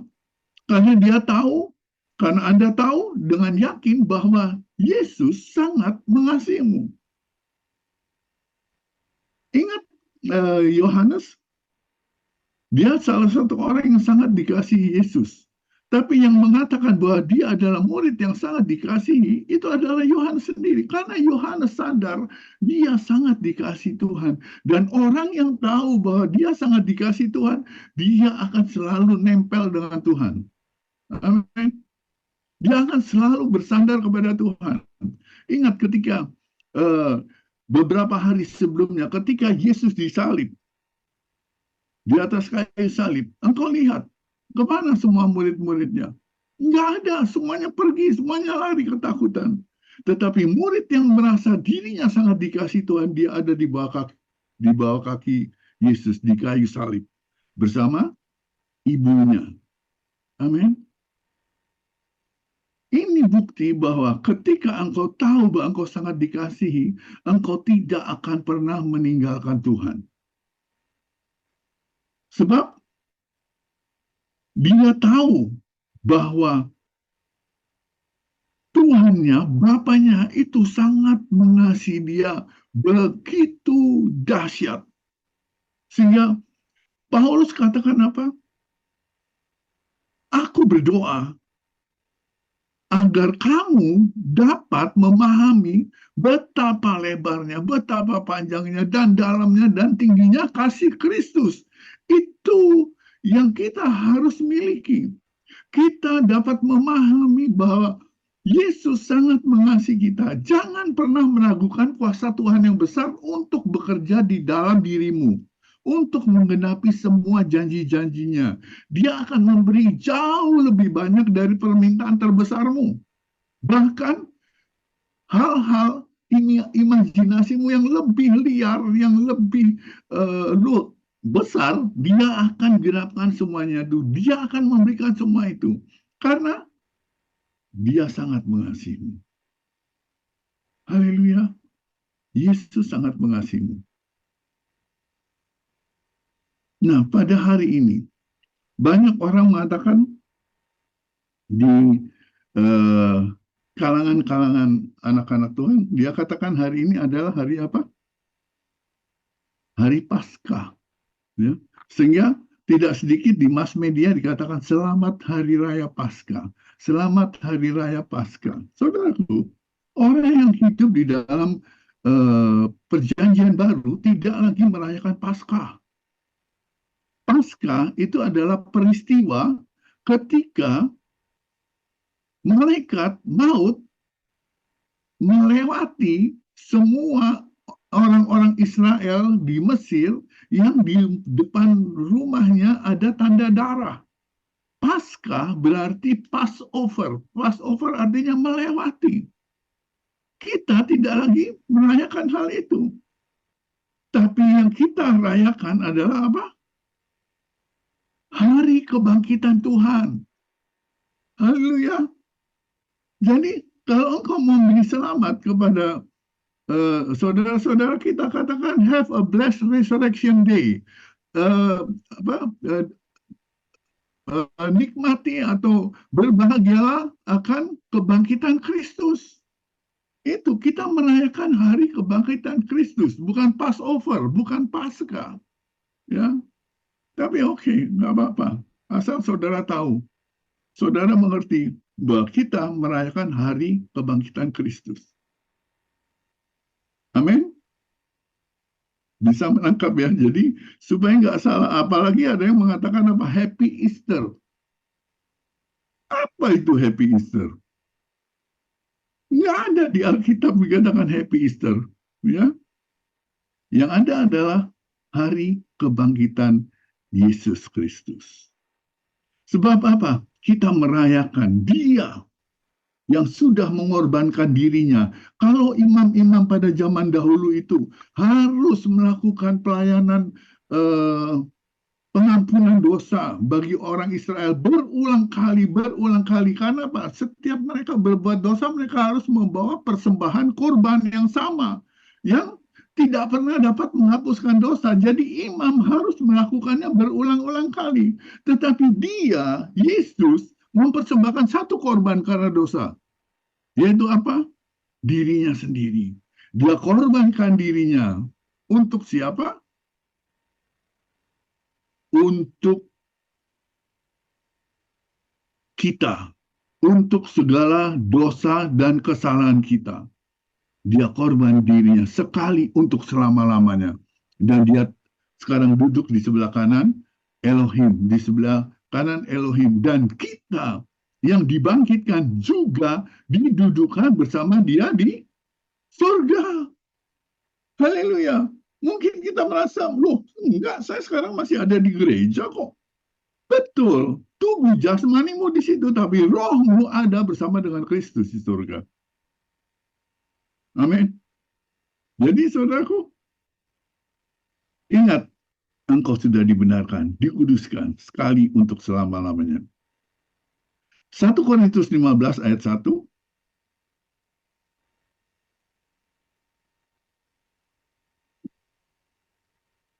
[SPEAKER 5] Karena dia tahu, karena Anda tahu dengan yakin bahwa Yesus sangat mengasihimu. Ingat, Yohanes, dia salah satu orang yang sangat dikasihi Yesus. Tapi yang mengatakan bahwa dia adalah murid yang sangat dikasihi, itu adalah Yohanes sendiri. Karena Yohanes sadar dia sangat dikasihi Tuhan. Dan orang yang tahu bahwa dia sangat dikasihi Tuhan, dia akan selalu nempel dengan Tuhan. Amin. Dia akan selalu bersandar kepada Tuhan. Ingat ketika beberapa hari sebelumnya, ketika Yesus disalib di atas kayu salib, engkau lihat kemana semua murid-muridnya? Nggak ada, semuanya pergi, semuanya lari ketakutan. Tetapi murid yang merasa dirinya sangat dikasih Tuhan, dia ada di bawah kaki Yesus di kayu salib bersama ibunya. Amin. Ini bukti bahwa ketika engkau tahu bahwa engkau sangat dikasihi, engkau tidak akan pernah meninggalkan Tuhan. Sebab dia tahu bahwa Tuhannya, Bapaknya itu sangat mengasihi dia begitu dahsyat. Sehingga Paulus katakan apa? Aku berdoa agar kamu dapat memahami betapa lebarnya, betapa panjangnya, dan dalamnya, dan tingginya kasih Kristus. Itu yang kita harus miliki. Kita dapat memahami bahwa Yesus sangat mengasihi kita. Jangan pernah meragukan kuasa Tuhan yang besar untuk bekerja di dalam dirimu, untuk menggenapi semua janji-janjinya. Dia akan memberi jauh lebih banyak dari permintaan terbesarmu. Bahkan hal-hal imajinasimu yang lebih liar, yang lebih besar, dia akan genapkan semuanya itu. Dia akan memberikan semua itu. Karena dia sangat mengasihimu. Haleluya. Yesus sangat mengasihimu. Nah, pada hari ini, banyak orang mengatakan di kalangan-kalangan anak-anak Tuhan, dia katakan hari ini adalah hari apa? Hari Paskah. Ya. Sehingga tidak sedikit di mass media dikatakan selamat hari raya Paskah. Selamat hari raya Paskah. Saudaraku, orang yang hidup di dalam perjanjian baru tidak lagi merayakan Paskah. Paskah itu adalah peristiwa ketika malaikat maut melewati semua orang-orang Israel di Mesir yang di depan rumahnya ada tanda darah. Paskah berarti Passover. Passover artinya melewati. Kita tidak lagi merayakan hal itu. Tapi yang kita rayakan adalah apa? Hari kebangkitan Tuhan. Haleluya. Jadi kalau engkau mau memberi selamat kepada saudara-saudara kita, katakan have a blessed resurrection day. Nikmati atau berbahagialah akan kebangkitan Kristus. Itu kita merayakan hari kebangkitan Kristus, bukan Passover, bukan Paskah. Ya, tapi oke, nggak apa-apa. Asal saudara tahu, saudara mengerti bahwa kita merayakan hari kebangkitan Kristus. Amin. Bisa menangkap ya. Jadi supaya nggak salah. Apalagi ada yang mengatakan apa? Happy Easter. Apa itu Happy Easter? Nggak ada di Alkitab dikatakan Happy Easter. Ya. Yang ada adalah hari kebangkitan Yesus Kristus. Sebab apa? Kita merayakan Dia yang sudah mengorbankan dirinya. Kalau imam-imam pada zaman dahulu itu harus melakukan pelayanan pengampunan dosa bagi orang Israel berulang kali. Karena apa? Setiap mereka berbuat dosa, mereka harus membawa persembahan korban yang sama, yang tidak pernah dapat menghapuskan dosa. Jadi imam harus melakukannya berulang-ulang kali. Tetapi dia, Yesus, mempersembahkan satu korban karena dosa. Yaitu apa? Dirinya sendiri. Dia korbankan dirinya. Untuk siapa? Untuk kita. Untuk segala dosa dan kesalahan kita. Dia korban dirinya sekali untuk selama-lamanya. Dan dia sekarang duduk di sebelah kanan Elohim. Di sebelah kanan Elohim, dan kita yang dibangkitkan juga didudukan bersama dia di surga. Haleluya. Mungkin kita merasa, loh enggak, saya sekarang masih ada di gereja kok. Betul, tubuh jasmanimu di situ, tapi rohmu ada bersama dengan Kristus di surga. Amin. Jadi saudaraku, ingat, engkau sudah dibenarkan, dikuduskan sekali untuk selama-lamanya. 1 Korintus 15 ayat 1.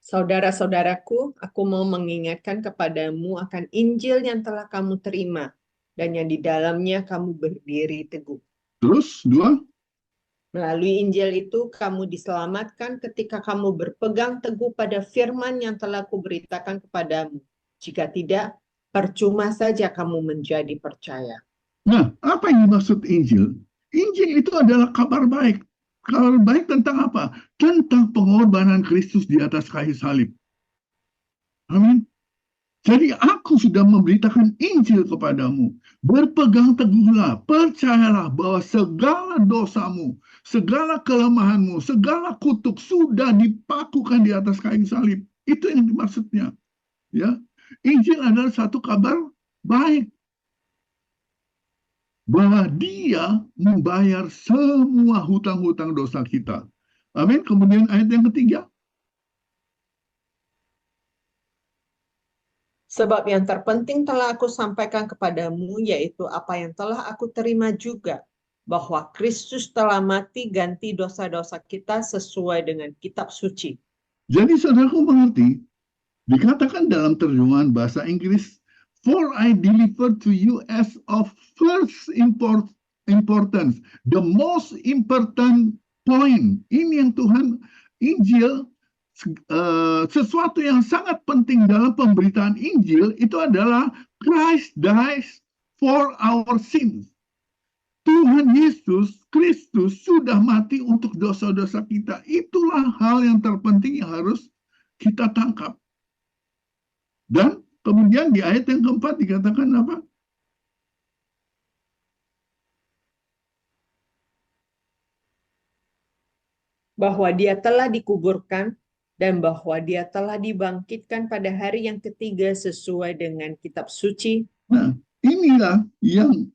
[SPEAKER 6] Saudara-saudaraku, aku mau mengingatkan kepadamu akan Injil yang telah kamu terima dan yang di dalamnya kamu berdiri teguh.
[SPEAKER 5] Terus 2.
[SPEAKER 6] Melalui Injil itu kamu diselamatkan ketika kamu berpegang teguh pada firman yang telah kuberitakan kepadamu. Jika tidak, percuma saja kamu menjadi percaya.
[SPEAKER 5] Nah, apa yang dimaksud Injil? Injil itu adalah kabar baik. Kabar baik tentang apa? Tentang pengorbanan Kristus di atas kayu salib. Amin. Jadi aku sudah memberitakan Injil kepadamu. Berpegang teguhlah, percayalah bahwa segala dosamu, segala kelemahanmu, segala kutuk sudah dipakukan di atas kayu salib. Itu yang dimaksudnya. Ya, Injil adalah satu kabar baik. Bahwa dia membayar semua hutang-hutang dosa kita. Amin. Kemudian ayat yang ketiga.
[SPEAKER 6] Sebab yang terpenting telah aku sampaikan kepadamu, yaitu apa yang telah aku terima juga, bahwa Kristus telah mati ganti dosa-dosa kita sesuai dengan kitab suci.
[SPEAKER 5] Jadi saudaraku mengerti, dikatakan dalam terjemahan bahasa Inggris, for I deliver to you as of first importance, the most important point. Ini yang Tuhan, Injil, sesuatu yang sangat penting dalam pemberitaan Injil itu adalah Christ dies for our sins. Tuhan Yesus Kristus sudah mati untuk dosa-dosa kita. Itulah hal yang terpenting yang harus kita tangkap. Dan kemudian di ayat yang keempat dikatakan apa?
[SPEAKER 6] Bahwa dia telah dikuburkan dan bahwa dia telah dibangkitkan pada hari yang ketiga sesuai dengan kitab suci.
[SPEAKER 5] Nah, inilah yang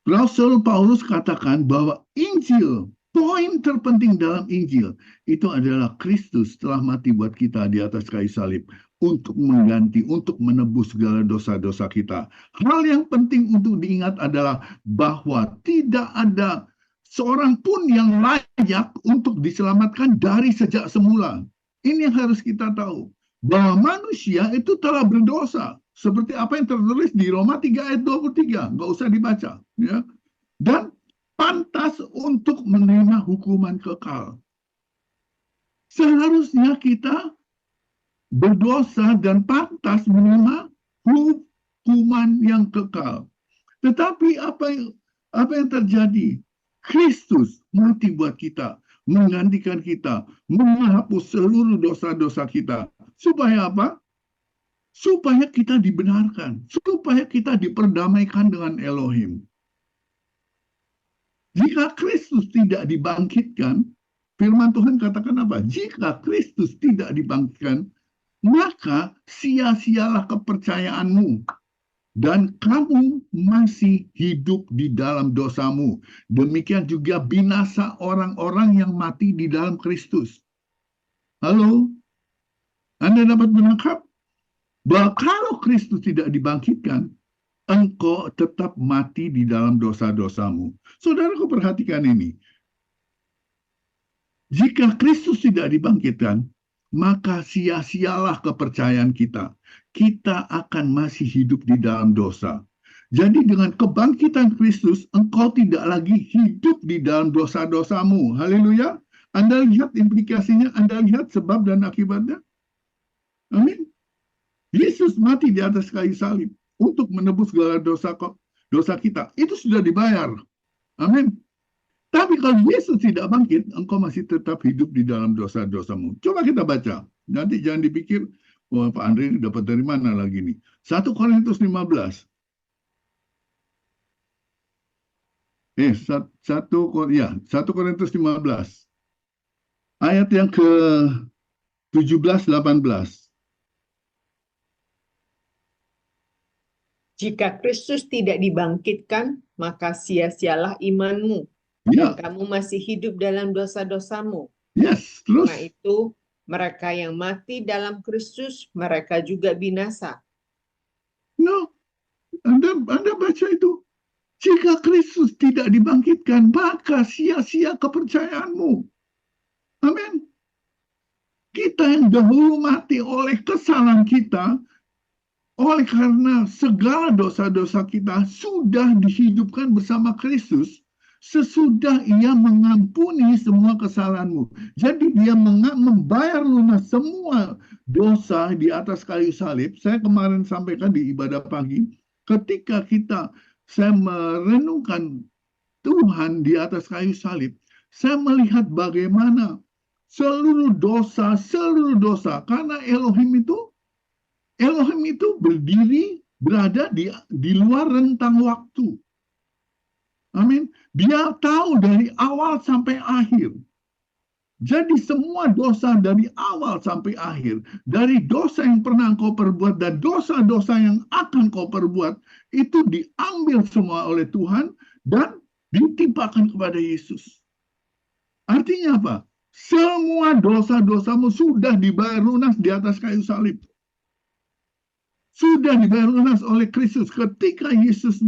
[SPEAKER 5] Rasul Paulus katakan bahwa Injil, poin terpenting dalam Injil, itu adalah Kristus telah mati buat kita di atas kayu salib untuk mengganti, untuk menebus segala dosa-dosa kita. Hal yang penting untuk diingat adalah bahwa tidak ada seorang pun yang layak untuk diselamatkan dari sejak semula. Ini yang harus kita tahu. Bahwa manusia itu telah berdosa. Seperti apa yang tertulis di Roma 3 ayat 23. Nggak usah dibaca. Ya. Dan pantas untuk menerima hukuman kekal. Seharusnya kita berdosa dan pantas menerima hukuman yang kekal. Tetapi apa yang terjadi? Kristus mati buat kita, menggantikan kita, menghapus seluruh dosa-dosa kita. Supaya apa? Supaya kita dibenarkan, supaya kita diperdamaikan dengan Elohim. Jika Kristus tidak dibangkitkan, firman Tuhan katakan apa? Jika Kristus tidak dibangkitkan, maka sia-sialah kepercayaanmu. Dan kamu masih hidup di dalam dosamu. Demikian juga binasa orang-orang yang mati di dalam Kristus. Halo? Anda dapat menangkap? Bahwa kalau Kristus tidak dibangkitkan, engkau tetap mati di dalam dosa-dosamu. Saudaraku perhatikan ini. Jika Kristus tidak dibangkitkan, maka sia-sialah kepercayaan kita. Kita akan masih hidup di dalam dosa. Jadi dengan kebangkitan Kristus, engkau tidak lagi hidup di dalam dosa-dosamu. Haleluya. Anda lihat implikasinya, Anda lihat sebab dan akibatnya. Amin. Yesus mati di atas kayu salib untuk menebus segala dosa kita. Itu sudah dibayar. Amin. Tapi kalau Yesus tidak bangkit, engkau masih tetap hidup di dalam dosa-dosamu. Coba kita baca. Nanti jangan dipikir, wah Pak Andre ini dapat dari mana lagi nih. 1 Korintus 15. 1 Korintus 15. Ayat yang ke-17-18.
[SPEAKER 6] Jika Kristus tidak dibangkitkan, maka sia-sialah imanmu.
[SPEAKER 5] Ya.
[SPEAKER 6] Dan kamu masih hidup dalam dosa-dosamu.
[SPEAKER 5] Yes, terus.
[SPEAKER 6] Karena itu, mereka yang mati dalam Kristus, mereka juga binasa.
[SPEAKER 5] No, Anda baca itu. Jika Kristus tidak dibangkitkan, maka sia-sia kepercayaanmu. Amin. Kita yang dahulu mati oleh kesalahan kita, oleh karena segala dosa-dosa kita sudah dihidupkan bersama Kristus. sesudah ia mengampuni semua kesalahanmu. Jadi dia membayar lunas semua dosa di atas kayu salib. Saya kemarin sampaikan di ibadah pagi, ketika saya merenungkan Tuhan di atas kayu salib, saya melihat bagaimana seluruh dosa, karena Elohim itu berada di luar rentang waktu. Amin. Dia tahu dari awal sampai akhir. Jadi semua dosa dari awal sampai akhir, dari dosa yang pernah kau perbuat dan dosa-dosa yang akan kau perbuat, itu diambil semua oleh Tuhan dan ditimpakan kepada Yesus. Artinya apa? Semua dosa-dosamu sudah dibayar lunas di atas kayu salib. Sudah dibayar lunas oleh Kristus. Ketika Yesus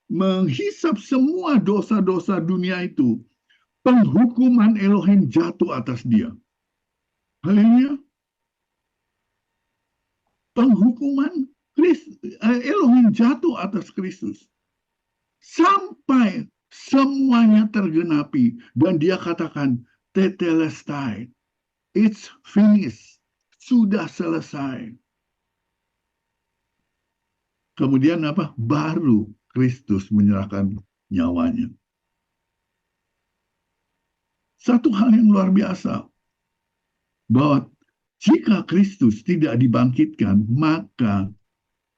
[SPEAKER 5] menghisap semua dosa-dosa dunia itu, penghukuman Elohim jatuh atas dia. Haleluya. Penghukuman Elohim jatuh atas Kristus. Sampai semuanya tergenapi. Dan dia katakan, tetelestai. It's finished. Sudah selesai. Kemudian apa? Baru Kristus menyerahkan nyawanya. Satu hal yang luar biasa, bahwa jika Kristus tidak dibangkitkan, maka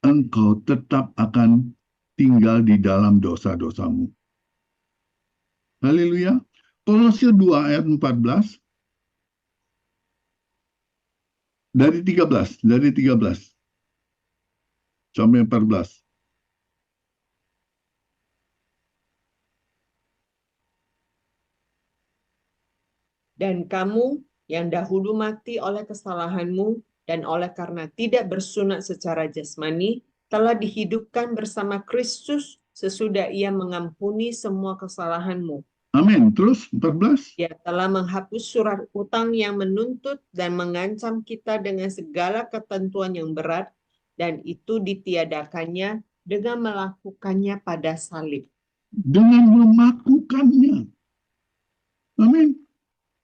[SPEAKER 5] engkau tetap akan tinggal di dalam dosa-dosamu. Haleluya. Kolose 2 ayat 14. Dari 13 sampai 14.
[SPEAKER 6] Dan kamu yang dahulu mati oleh kesalahanmu dan oleh karena tidak bersunat secara jasmani, telah dihidupkan bersama Kristus sesudah ia mengampuni semua kesalahanmu.
[SPEAKER 5] Amin. Terus 14.
[SPEAKER 6] Dia telah menghapus surat utang yang menuntut dan mengancam kita dengan segala ketentuan yang berat, dan itu ditiadakannya dengan melakukannya pada salib.
[SPEAKER 5] Dengan melakukannya. Amin.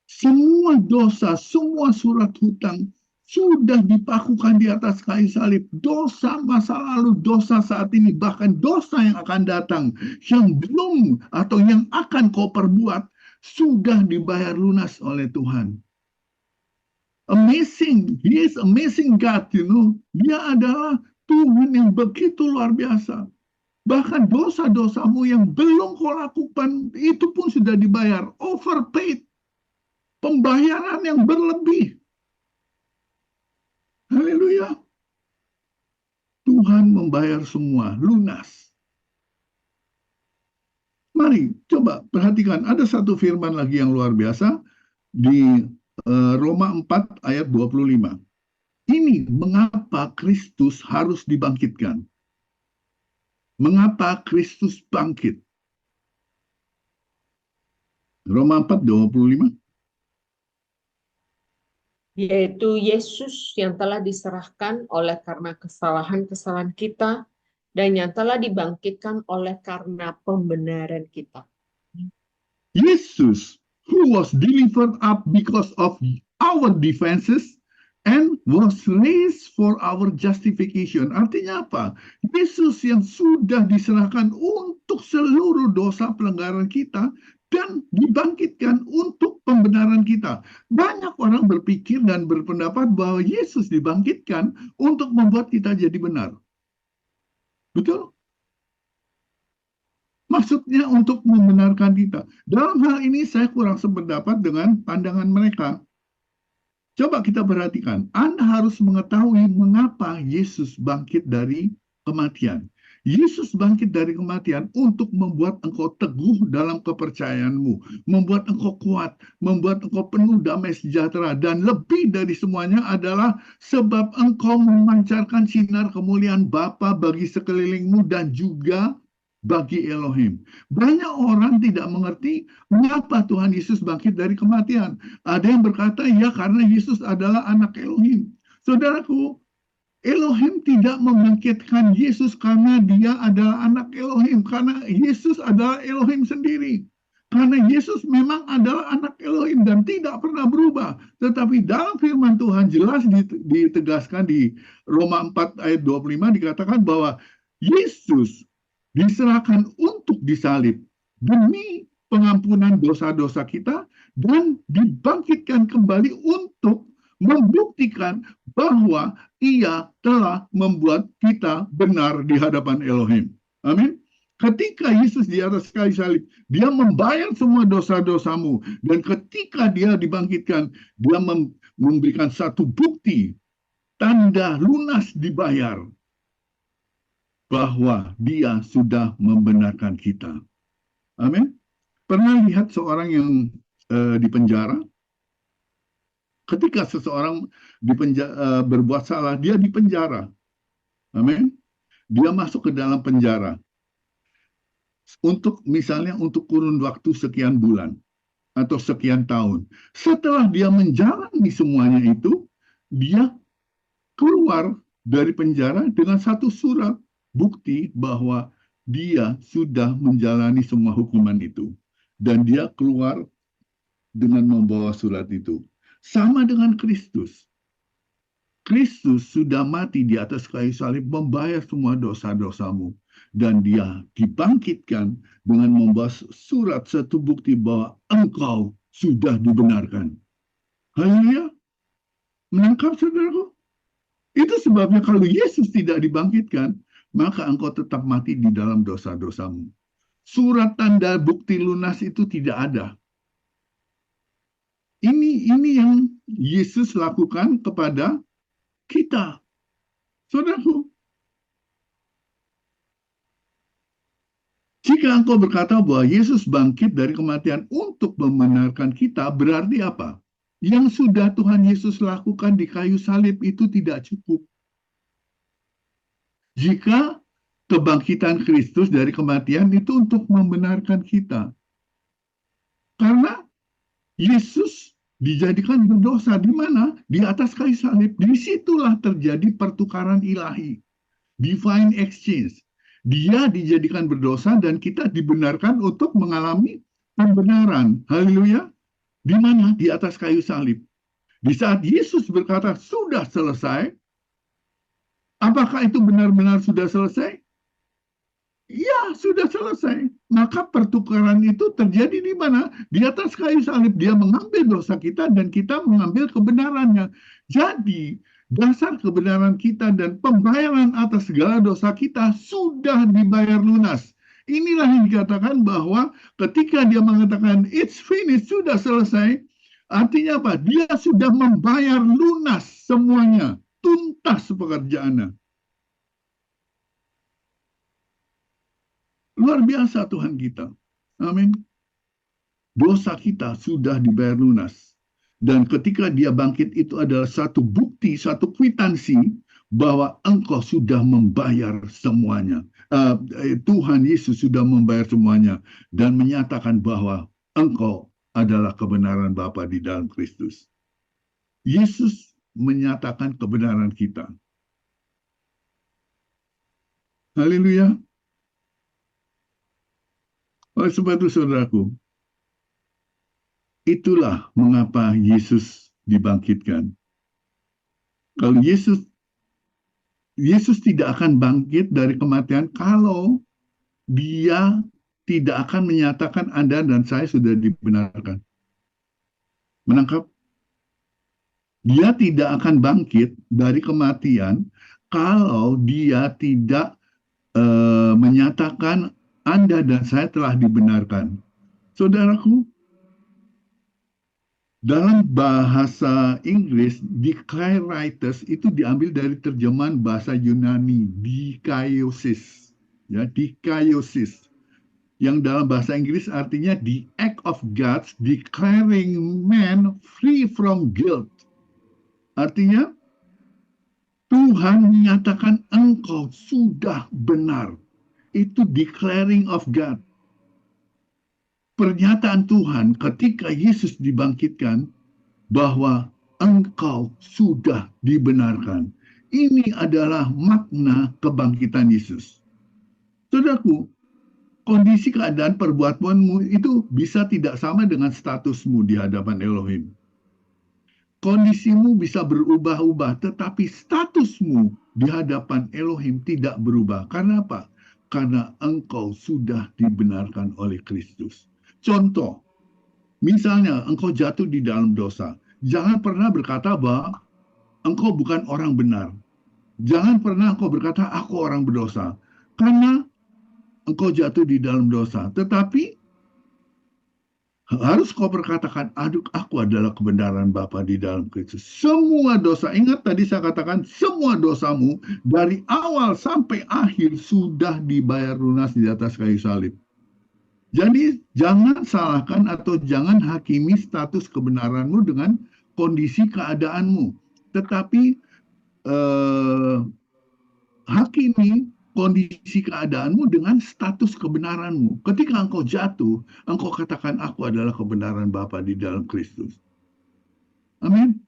[SPEAKER 5] Semua dosa, semua surat hutang sudah dipakukan di atas kayu salib. Dosa masa lalu, dosa saat ini, bahkan dosa yang akan datang, yang belum atau yang akan kau perbuat, sudah dibayar lunas oleh Tuhan. Amazing, He is amazing God, Dia adalah Tuhan yang begitu luar biasa. Bahkan dosa-dosamu yang belum kau lakukan, itu pun sudah dibayar, overpaid. Pembayaran yang berlebih. Haleluya. Tuhan membayar semua, lunas. Mari coba perhatikan, ada satu firman lagi yang luar biasa di Roma 4 ayat 25. Ini mengapa Kristus harus dibangkitkan. Mengapa Kristus bangkit? Roma 4, 25.
[SPEAKER 6] Yaitu Yesus yang telah diserahkan oleh karena kesalahan-kesalahan kita dan yang telah dibangkitkan oleh karena pembenaran kita.
[SPEAKER 5] Yesus who was delivered up because of our defenses and was raised for our justification. Artinya apa? Yesus yang sudah diserahkan untuk seluruh dosa pelanggaran kita dan dibangkitkan untuk pembenaran kita. Banyak orang berpikir dan berpendapat bahwa Yesus dibangkitkan untuk membuat kita jadi benar. Betul? Maksudnya untuk membenarkan kita. Dalam hal ini saya kurang sependapat dengan pandangan mereka. Coba kita perhatikan. Anda harus mengetahui mengapa Yesus bangkit dari kematian. Yesus bangkit dari kematian untuk membuat engkau teguh dalam kepercayaanmu, membuat engkau kuat, membuat engkau penuh damai sejahtera, dan lebih dari semuanya adalah sebab engkau memancarkan sinar kemuliaan Bapa bagi sekelilingmu dan juga bagi Elohim. Banyak orang tidak mengerti mengapa Tuhan Yesus bangkit dari kematian. Ada yang berkata, ya karena Yesus adalah anak Elohim. Saudaraku, Elohim tidak membangkitkan Yesus karena dia adalah anak Elohim. Karena Yesus adalah Elohim sendiri. Karena Yesus memang adalah anak Elohim dan tidak pernah berubah. Tetapi dalam firman Tuhan jelas ditegaskan di Roma 4 ayat 25 dikatakan bahwa Yesus diserahkan untuk disalib demi pengampunan dosa-dosa kita dan dibangkitkan kembali untuk membuktikan bahwa Ia telah membuat kita benar di hadapan Elohim. Amin. Ketika Yesus di atas kayu salib, Dia membayar semua dosa-dosamu. Dan ketika Dia dibangkitkan, Dia memberikan satu bukti, tanda lunas dibayar, bahwa Dia sudah membenarkan kita. Amin. Pernah lihat seorang yang di penjara? Ketika seseorang berbuat salah, dia di penjara. Amin. Dia masuk ke dalam penjara. Misalnya untuk kurun waktu sekian bulan atau sekian tahun. Setelah dia menjalani semuanya itu, dia keluar dari penjara dengan satu surat bukti bahwa dia sudah menjalani semua hukuman itu. Dan dia keluar dengan membawa surat itu. Sama dengan Kristus. Kristus sudah mati di atas kayu salib membayar semua dosa-dosamu. Dan Dia dibangkitkan dengan membawa surat satu bukti bahwa engkau sudah dibenarkan. Haleluya. Menangkap saudaraku? Itu sebabnya kalau Yesus tidak dibangkitkan, maka engkau tetap mati di dalam dosa-dosamu. Surat tanda bukti lunas itu tidak ada. Ini yang Yesus lakukan kepada kita. Saudaraku, jika engkau berkata bahwa Yesus bangkit dari kematian untuk membenarkan kita, berarti apa? Yang sudah Tuhan Yesus lakukan di kayu salib itu tidak cukup. Jika kebangkitan Kristus dari kematian itu untuk membenarkan kita. Karena Yesus dijadikan berdosa di mana? Di atas kayu salib. Disitulah terjadi pertukaran ilahi. Divine exchange. Dia dijadikan berdosa dan kita dibenarkan untuk mengalami pembenaran. Haleluya. Di mana? Di atas kayu salib. Di saat Yesus berkata, sudah selesai. Apakah itu benar-benar sudah selesai? Ya, sudah selesai. Maka pertukaran itu terjadi di mana? Di atas kayu salib. Dia mengambil dosa kita dan kita mengambil kebenarannya. Jadi, dasar kebenaran kita dan pembayaran atas segala dosa kita sudah dibayar lunas. Inilah yang dikatakan bahwa ketika dia mengatakan it's finished, sudah selesai, artinya apa? Dia sudah membayar lunas semuanya, tuntas pekerjaannya. Luar biasa Tuhan kita. Amin. Dosa kita sudah dibayar lunas. Dan ketika dia bangkit itu adalah satu bukti, satu kwitansi bahwa engkau sudah membayar semuanya. Tuhan Yesus sudah membayar semuanya dan menyatakan bahwa engkau adalah kebenaran Bapa di dalam Kristus. Yesus menyatakan kebenaran kita. Haleluya. Oleh sebab itu saudaraku, itulah mengapa Yesus dibangkitkan. Kalau Yesus tidak akan bangkit dari kematian kalau dia tidak akan menyatakan Anda dan saya sudah dibenarkan. Menangkap? Dia tidak akan bangkit dari kematian kalau dia tidak menyatakan Anda dan saya telah dibenarkan. Saudaraku, dalam bahasa Inggris, dikaiosis itu diambil dari terjemahan bahasa Yunani, dikaiosis. Ya, dikaiosis. Yang dalam bahasa Inggris artinya the act of God declaring man free from guilt. Artinya, Tuhan menyatakan engkau sudah benar. Itu declaring of God. Pernyataan Tuhan ketika Yesus dibangkitkan bahwa engkau sudah dibenarkan. Ini adalah makna kebangkitan Yesus. Saudaraku, kondisi keadaan perbuatanmu itu bisa tidak sama dengan statusmu di hadapan Elohim. Kondisimu bisa berubah-ubah, tetapi statusmu di hadapan Elohim tidak berubah. Karena apa? Karena engkau sudah dibenarkan oleh Kristus. Contoh, misalnya engkau jatuh di dalam dosa. Jangan pernah berkata bahwa engkau bukan orang benar. Jangan pernah engkau berkata, aku orang berdosa. Karena engkau jatuh di dalam dosa. Tetapi harus kau berkatakan, aduh, aku adalah kebenaran Bapa di dalam Kristus. Semua dosa, ingat tadi saya katakan, semua dosamu dari awal sampai akhir sudah dibayar lunas di atas kayu salib. Jadi jangan salahkan atau jangan hakimi status kebenaranmu dengan kondisi keadaanmu. Tetapi hakimi kondisi keadaanmu dengan status kebenaranmu. Ketika engkau jatuh, engkau katakan, aku adalah kebenaran Bapa di dalam Kristus. Amin.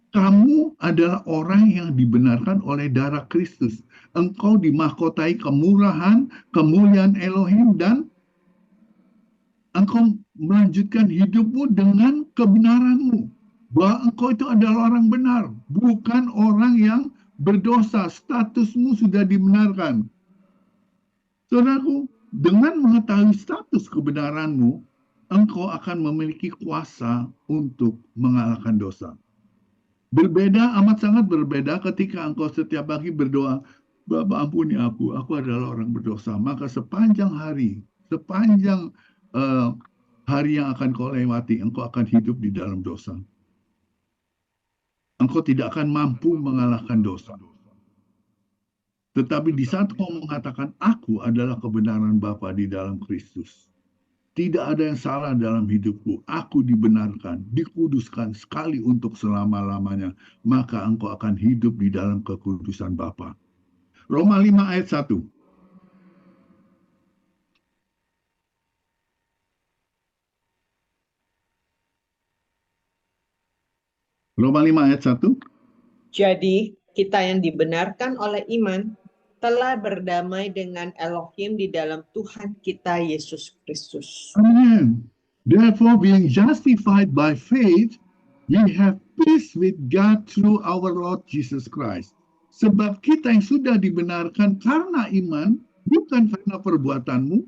[SPEAKER 5] Kamu adalah orang yang dibenarkan oleh darah Kristus. Engkau dimahkotai kemurahan, kemuliaan Elohim, dan engkau melanjutkan hidupmu dengan kebenaranmu. Bahwa engkau itu adalah orang benar, bukan orang yang berdosa. Statusmu sudah dibenarkan. Saudaraku, dengan mengetahui status kebenaranmu, engkau akan memiliki kuasa untuk mengalahkan dosa. Berbeda, amat sangat berbeda ketika engkau setiap pagi berdoa, Bapa ampuni aku adalah orang berdosa. Maka sepanjang hari yang akan kau lewati, engkau akan hidup di dalam dosa. Engkau tidak akan mampu mengalahkan dosa. Tetapi di saat kau mengatakan, aku adalah kebenaran Bapa di dalam Kristus. Tidak ada yang salah dalam hidupku. Aku dibenarkan, dikuduskan sekali untuk selama-lamanya. Maka engkau akan hidup di dalam kekudusan Bapa. Roma 5 ayat 1. Roma 5 ayat 1.
[SPEAKER 6] Jadi, kita yang dibenarkan oleh iman telah berdamai dengan Elohim di dalam Tuhan kita Yesus Kristus.
[SPEAKER 5] Amen. Therefore, being justified by faith, we have peace with God through our Lord Jesus Christ. Sebab kita yang sudah dibenarkan karena iman, bukan karena perbuatanmu,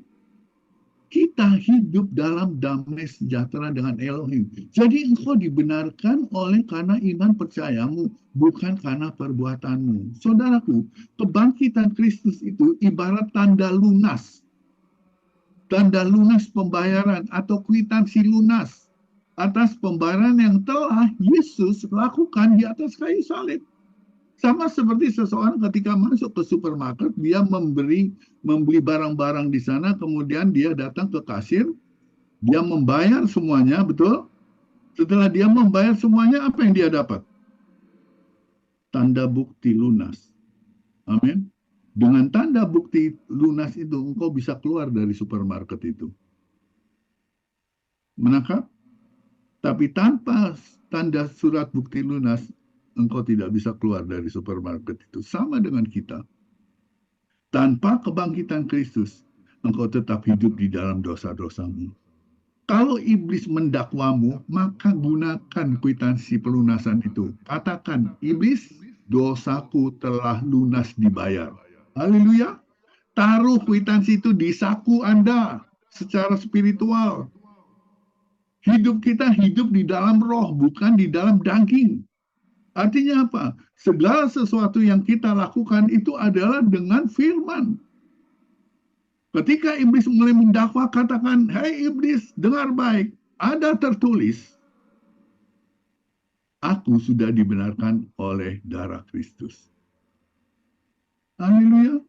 [SPEAKER 5] kita hidup dalam damai sejahtera dengan Elohim. Jadi engkau dibenarkan oleh karena iman percayamu, bukan karena perbuatanmu. Saudaraku, kebangkitan Kristus itu ibarat tanda lunas. Tanda lunas pembayaran atau kwitansi lunas atas pembayaran yang telah Yesus lakukan di atas kayu salib. Sama seperti seseorang ketika masuk ke supermarket, dia membeli barang-barang di sana, kemudian dia datang ke kasir, dia membayar semuanya, betul? Setelah dia membayar semuanya, apa yang dia dapat? Tanda bukti lunas. Amin. Dengan tanda bukti lunas itu, engkau bisa keluar dari supermarket itu. Menangkap? Tapi tanpa tanda surat bukti lunas, engkau tidak bisa keluar dari supermarket itu. Sama dengan kita. Tanpa kebangkitan Kristus, engkau tetap hidup di dalam dosa-dosamu. Kalau iblis mendakwamu, maka gunakan kwitansi pelunasan itu. Katakan, iblis, dosaku telah lunas dibayar. Haleluya. Taruh kwitansi itu di saku Anda secara spiritual. Hidup kita hidup di dalam roh, bukan di dalam daging. Artinya apa? Segala sesuatu yang kita lakukan itu adalah dengan firman. Ketika iblis mulai mendakwa, katakan, hei iblis, dengar baik. Ada tertulis, aku sudah dibenarkan oleh darah Kristus. Haleluya.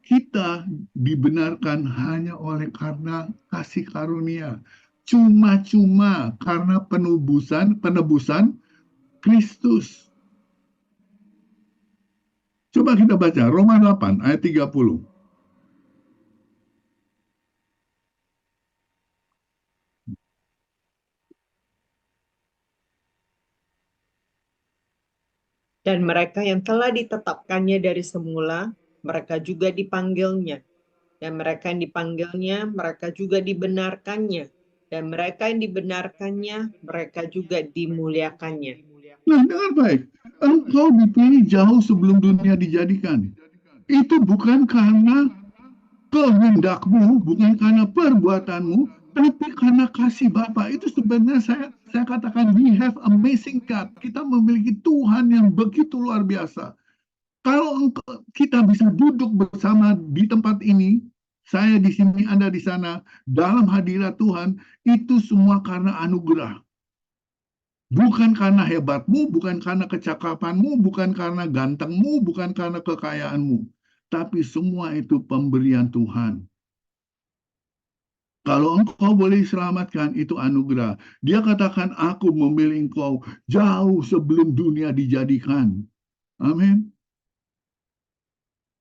[SPEAKER 5] Kita dibenarkan hanya oleh karena kasih karunia. Cuma-cuma karena penebusan Kristus. Coba kita baca Roma 8 ayat 30.
[SPEAKER 6] Dan mereka yang telah ditetapkannya dari semula, mereka juga dipanggilnya. Dan mereka yang dipanggilnya, mereka juga dibenarkannya. Dan mereka yang dibenarkannya, mereka juga dimuliakannya.
[SPEAKER 5] Nah, dengar baik. Engkau dipilih jauh sebelum dunia dijadikan. Itu bukan karena kehendakmu, bukan karena perbuatanmu, tapi karena kasih Bapa. Itu sebenarnya saya katakan we have amazing God. Kita memiliki Tuhan yang begitu luar biasa. Kalau kita bisa duduk bersama di tempat ini, saya di sini, Anda di sana, dalam hadirat Tuhan, itu semua karena anugerah. Bukan karena hebatmu, bukan karena kecakapanmu, bukan karena gantengmu, bukan karena kekayaanmu. Tapi semua itu pemberian Tuhan. Kalau engkau boleh diselamatkan, itu anugerah. Dia katakan, aku memilih engkau jauh sebelum dunia dijadikan. Amin.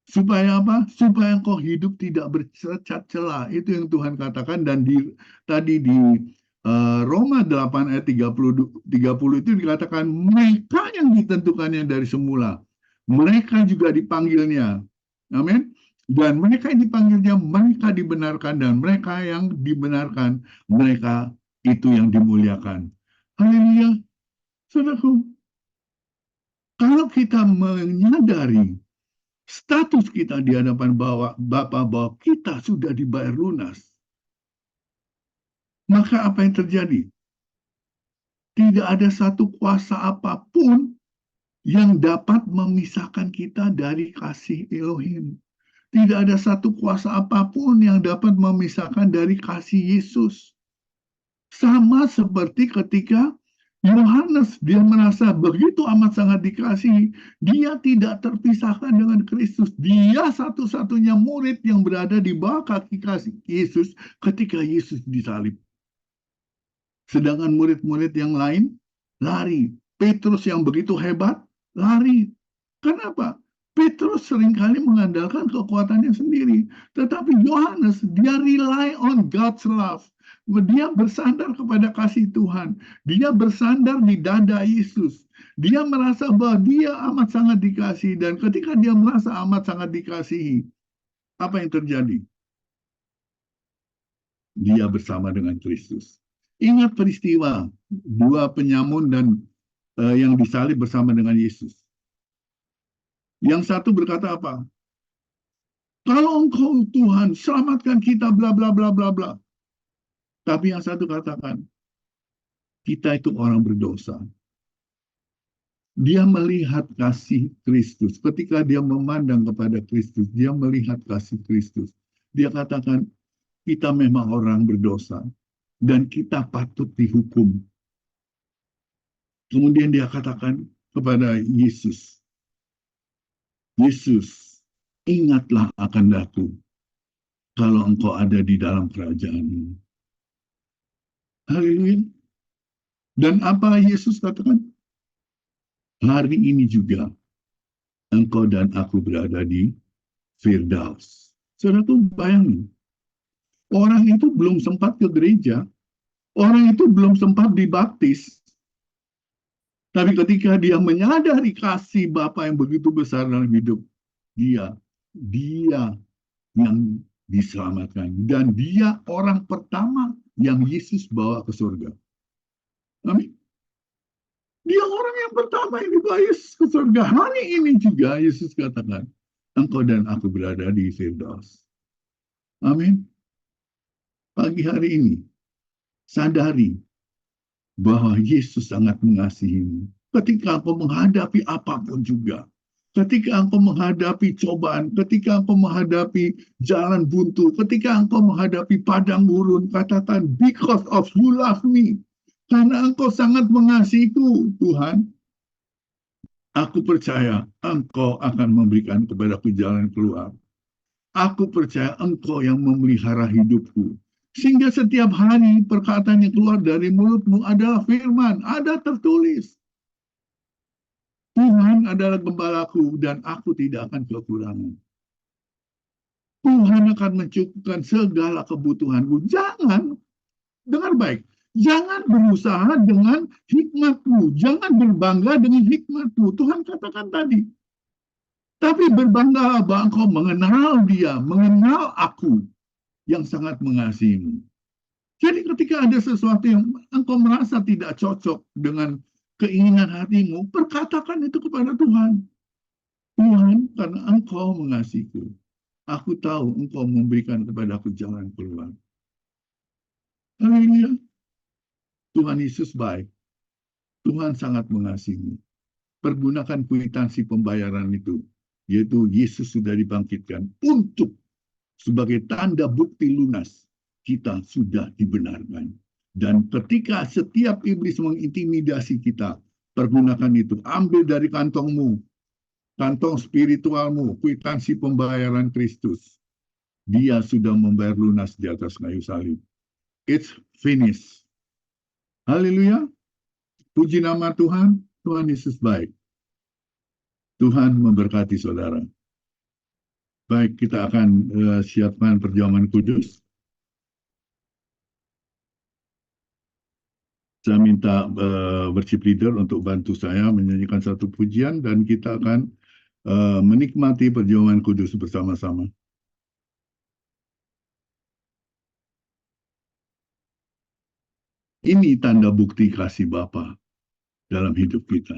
[SPEAKER 5] Supaya apa? Supaya engkau hidup tidak bercacat celah. Itu yang Tuhan katakan. Dan tadi di Roma 8 ayat 30 itu dikatakan mereka yang ditentukannya dari semula. Mereka juga dipanggilnya. Amin. Dan mereka yang dipanggilnya, mereka dibenarkan. Dan mereka yang dibenarkan, mereka itu yang dimuliakan. Haleluya. Saudaraku, kalau kita menyadari status kita di hadapan Bapa bahwa kita sudah dibayar lunas, maka apa yang terjadi? Tidak ada satu kuasa apapun yang dapat memisahkan kita dari kasih Elohim. Tidak ada satu kuasa apapun yang dapat memisahkan dari kasih Yesus. Sama seperti ketika Yohanes, dia merasa begitu amat sangat dikasihi, dia tidak terpisahkan dengan Kristus. Dia satu-satunya murid yang berada di bawah kaki kasih Yesus ketika Yesus disalib. Sedangkan murid-murid yang lain lari. Petrus yang begitu hebat, lari. Kenapa? Petrus seringkali mengandalkan kekuatannya sendiri. Tetapi Yohanes, dia rely on God's love. Dia bersandar kepada kasih Tuhan. Dia bersandar di dada Yesus. Dia merasa bahwa dia amat sangat dikasihi. Dan ketika dia merasa amat sangat dikasihi, apa yang terjadi? Dia bersama dengan Kristus. Ingat peristiwa dua penyamun dan yang disalib bersama dengan Yesus. Yang satu berkata apa? Kalau engkau Tuhan, selamatkan kita, bla bla bla bla bla. Tapi yang satu katakan, kita itu orang berdosa. Dia melihat kasih Kristus. Ketika dia memandang kepada Kristus, dia melihat kasih Kristus. Dia katakan, kita memang orang berdosa. Dan kita patut dihukum. Kemudian dia katakan kepada Yesus, Yesus, ingatlah akan aku kalau engkau ada di dalam kerajaan-Mu. Haleluya. Dan apa Yesus katakan? Hari ini juga engkau dan aku berada di Firdaus. Saudara tuh bayangin, orang itu belum sempat ke gereja, orang itu belum sempat dibaptis. Tapi ketika dia menyadari kasih Bapa yang begitu besar dalam hidup dia yang diselamatkan. Dan dia orang pertama yang Yesus bawa ke surga. Amin. Dia orang yang pertama yang dibawa Yesus ke surga. Hari ini juga Yesus katakan, engkau dan aku berada di Firdaus. Amin. Pagi hari ini, sadari bahwa Yesus sangat mengasihimu. Ketika engkau menghadapi apapun juga. Ketika engkau menghadapi cobaan, ketika engkau menghadapi jalan buntu, ketika engkau menghadapi padang gurun, katakan, because of you love me. Karena engkau sangat mengasihiku, Tuhan. Aku percaya engkau akan memberikan kepadaku jalan keluar. Aku percaya engkau yang memelihara hidupku. Sehingga setiap hari perkataan yang keluar dari mulutmu adalah firman. Ada tertulis. Tuhan adalah gembalaku dan aku tidak akan kekurangan. Tuhan akan mencukupkan segala kebutuhanku. Jangan, dengar baik. Jangan berusaha dengan hikmatmu. Jangan berbangga dengan hikmatmu. Tuhan katakan tadi. Tapi berbangga bahwa engkau mengenal dia, mengenal aku yang sangat mengasihimu. Jadi ketika ada sesuatu yang engkau merasa tidak cocok dengan keinginan hatimu, perkatakan itu kepada Tuhan. Tuhan, karena engkau mengasihiku, aku tahu engkau memberikan kepada aku jalan keluar. Haleluya. Tuhan Yesus baik. Tuhan sangat mengasihimu. Pergunakan kwitansi pembayaran itu, yaitu Yesus sudah dibangkitkan untuk sebagai tanda bukti lunas kita sudah dibenarkan. Dan ketika setiap iblis mengintimidasi kita, pergunakan itu. Ambil dari kantongmu, kantong spiritualmu, kwitansi pembayaran Kristus. Dia sudah membayar lunas di atas kayu salib. It's finished. Haleluya. Puji nama Tuhan. Tuhan Yesus baik. Tuhan memberkati saudara. Baik, kita akan siapkan perjamuan kudus. Saya minta worship leader untuk bantu saya menyanyikan satu pujian dan kita akan menikmati perjamuan kudus bersama-sama. Ini tanda bukti kasih Bapa dalam hidup kita.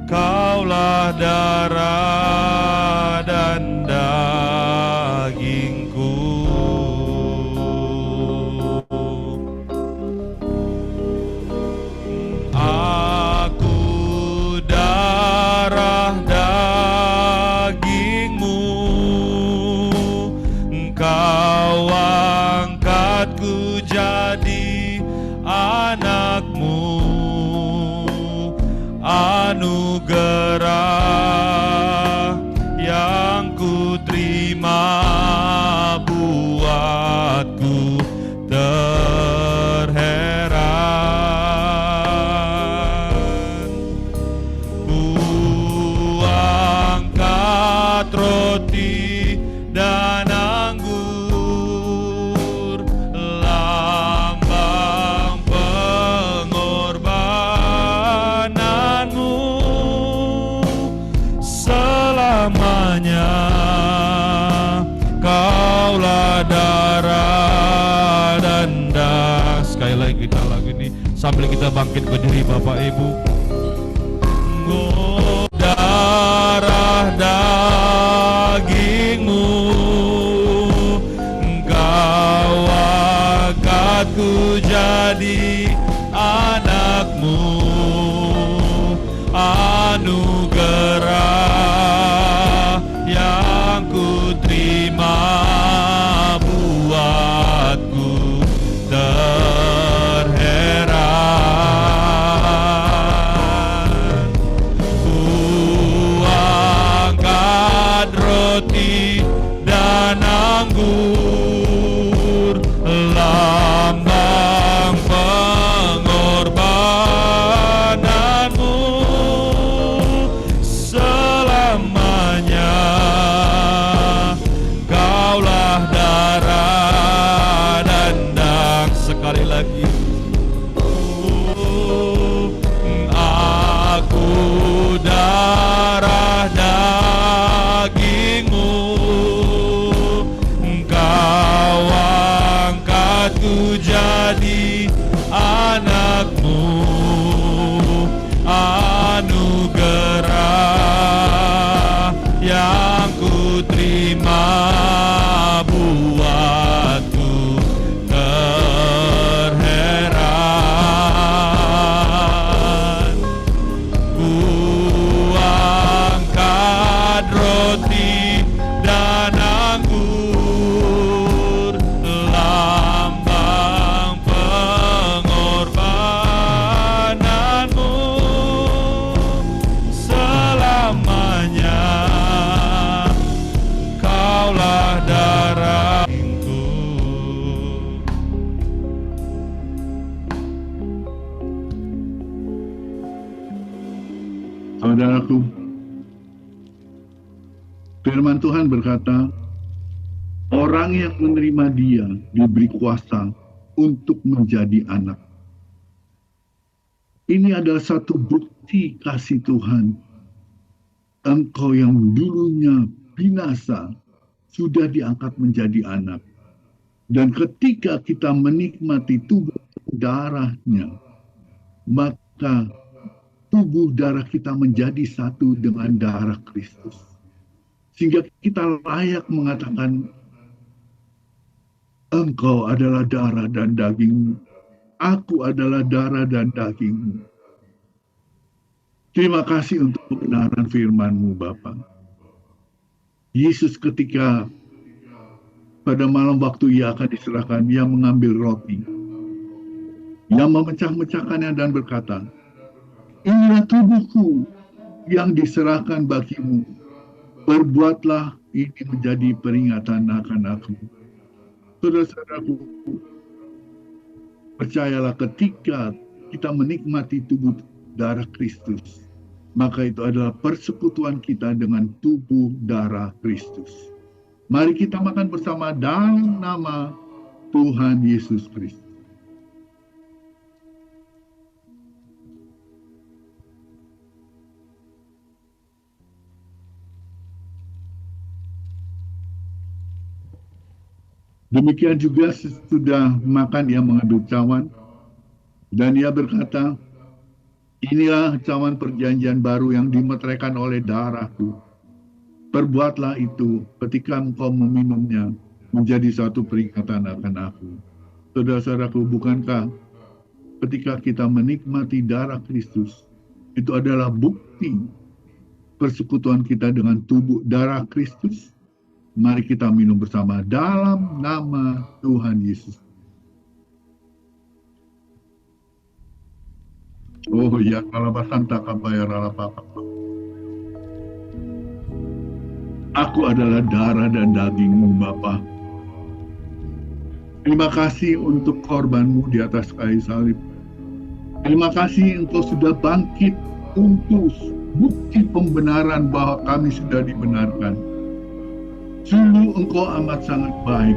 [SPEAKER 2] Kaulah darah dan dagingku. Aku darah dagingmu, Engkau angkatku jadi anakmu. Anugerah yang ku terima buatku terheran. Ku angkat roti dan anggur, lambang pengorbananmu. Selamanya Kaulah darah dan daging. Sekali lagi kita lagu ini sambil kita bangkit berdiri Bapak Ibu. Darah dagingmu, Engkau angkatku jadi anakmu. Anugerah yang ku terima buatku terheran. roti dan anggur, lambang pengorbananmu selamanya. Kaulah darah dan daging. Sekali lagi, aku darah dagingmu, Engkau angkatku jadi anakmu, anugerah yang ku terima buatku terheran. Ku angkat roti dan anggur, lambang pengorbananmu selamanya. Kaulah darahku.
[SPEAKER 5] Saudaraku, firman Tuhan berkata, orang yang menerima Dia diberi kuasa untuk menjadi anak. Ini adalah satu bukti kasih Tuhan. Engkau yang dulunya binasa sudah diangkat menjadi anak. Dan ketika kita menikmati tubuh darahnya, maka tubuh darah kita menjadi satu dengan darah Kristus. Sehingga kita layak mengatakan, Engkau adalah darah dan dagingmu. Aku adalah darah dan dagingmu. Terima kasih untuk kebenaran firman-Mu, Bapa. Yesus ketika pada malam waktu Ia akan diserahkan, Ia mengambil roti. Ia memecah-mecahkannya dan berkata, inilah tubuhku yang diserahkan bagimu. Perbuatlah ini menjadi peringatan akan aku. Saudara-saudaraku, percayalah ketika kita menikmati tubuh darah Kristus, maka itu adalah persekutuan kita dengan tubuh darah Kristus. Mari kita makan bersama dalam nama Tuhan Yesus Kristus. Demikian juga sesudah makan ia mengambil cawan dan ia berkata, inilah cawan perjanjian baru yang dimeteraikan oleh darahku. Perbuatlah itu ketika engkau meminumnya menjadi satu peringatan akan aku. Saudara-saudaraku, bukankah ketika kita menikmati darah Kristus, itu adalah bukti persekutuan kita dengan tubuh darah Kristus? Mari kita minum bersama dalam nama Tuhan Yesus. Oh ya, kalabasanta kabayar alapapa. Aku adalah darah dan dagingmu, Bapa. Terima kasih untuk korbanmu di atas kayu salib. Terima kasih engkau sudah bangkit untuk bukti pembenaran bahwa kami sudah dibenarkan. Sungguh engkau amat sangat baik.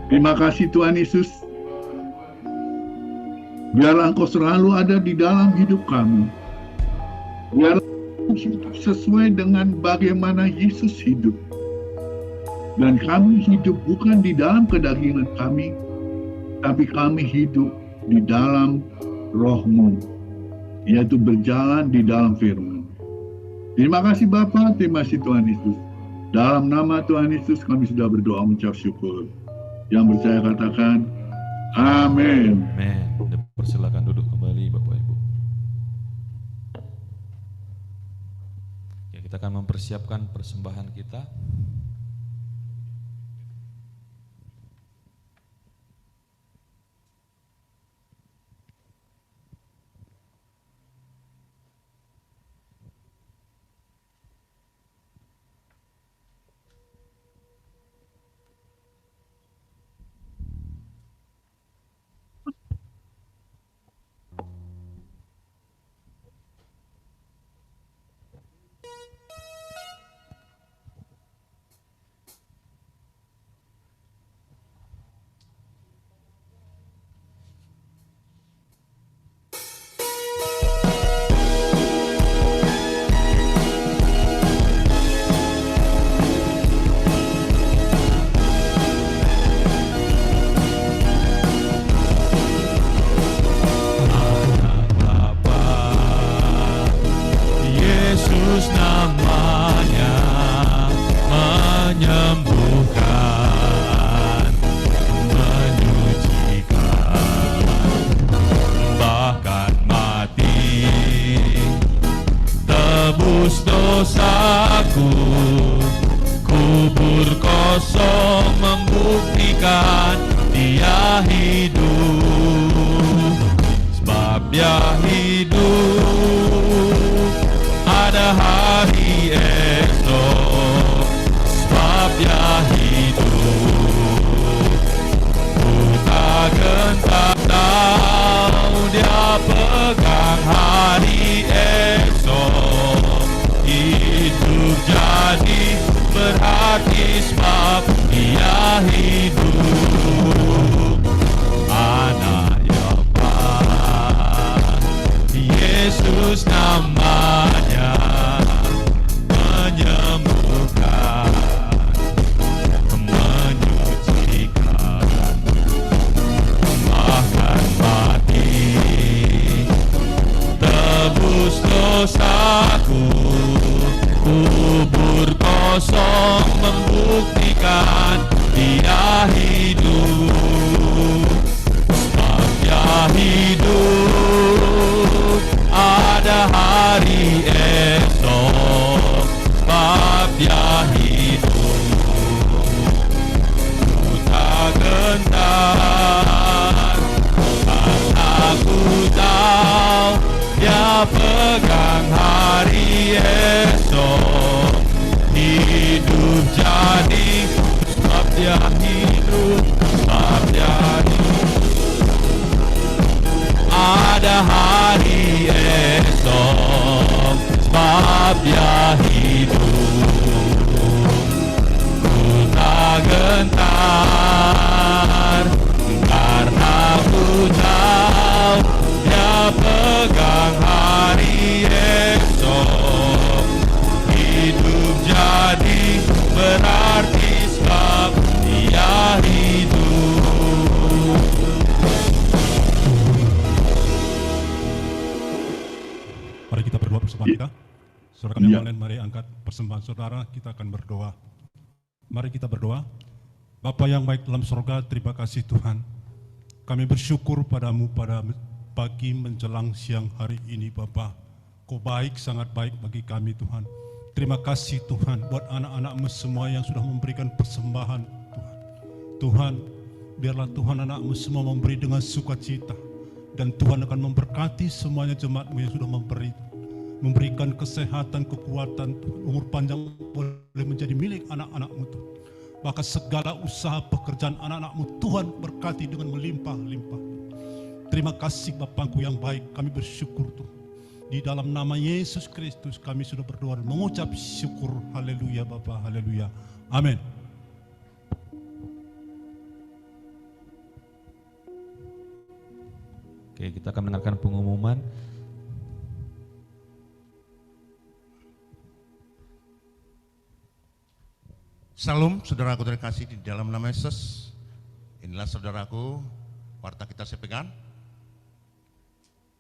[SPEAKER 5] Terima kasih Tuhan Yesus. Biarlah engkau selalu ada di dalam hidup kami. Biarlah hidup sesuai dengan bagaimana Yesus hidup. Dan kami hidup bukan di dalam kedagingan kami, tapi kami hidup di dalam roh-Mu, yaitu berjalan di dalam firman. Terima kasih Bapa, terima kasih Tuhan Yesus. Dalam nama Tuhan Yesus kami sudah berdoa mengucap syukur. Yang percaya katakan, amin.
[SPEAKER 2] Amin. Persilakan duduk kembali Bapak Ibu. Ya, kita akan mempersiapkan persembahan kita. dosaku, kubur kosong membuktikan Dia hidup. Sebab Dia hidup, ada hari esok. Sebab Dia hidup, ku tak gentar tahu Dia pegang hari esok. Hidup jadi berarti sebab Dia hidup. Anak Yohanes, Yesus namanya, menyembuhkan, menyucikan, bahkan mati, tebus dosaku. Kubur kosong membuktikan Dia hidup. Sebab Dia hidup, ada hari esok. Sebab Dia hidup, ku tak gentar, karena ku tahu Dia pegang hari esok. Hidup jadi sebab Dia hidup, sebab Dia hidup. Ada hari esok, sebab Dia hidup. Ku tak gentar, karena ku tahu Dia pegang hari esok. Hidup jadi berarti sebab Dia hidup.
[SPEAKER 4] Mari kita berdoa bersama kita. Saudara kami yang lain, mari angkat persembahan saudara, kita akan berdoa. Mari kita berdoa. Bapa yang baik dalam surga, terima kasih Tuhan. Kami bersyukur padamu pada pagi menjelang siang hari ini Bapa. Kau baik, sangat baik bagi kami Tuhan. Terima kasih Tuhan buat anak-anak-Mu semua yang sudah memberikan persembahan Tuhan. Tuhan, biarlah Tuhan anak-Mu semua memberi dengan sukacita. Dan Tuhan akan memberkati semuanya jemaat-Mu yang sudah memberikan kesehatan, kekuatan, umur panjang boleh menjadi milik anak-anak-Mu Tuhan. Maka segala usaha pekerjaan anak-anak-Mu Tuhan berkati dengan melimpah-limpah. Terima kasih Bapakku yang baik, kami bersyukur Tuhan. Di dalam nama Yesus Kristus kami sudah berdoa dan mengucap syukur. Haleluya Bapa, haleluya. Amin.
[SPEAKER 2] Oke, kita akan mendengarkan pengumuman.
[SPEAKER 1] Salam saudaraku terkasih di dalam nama Yesus. Inilah saudaraku, warta kita sepekan.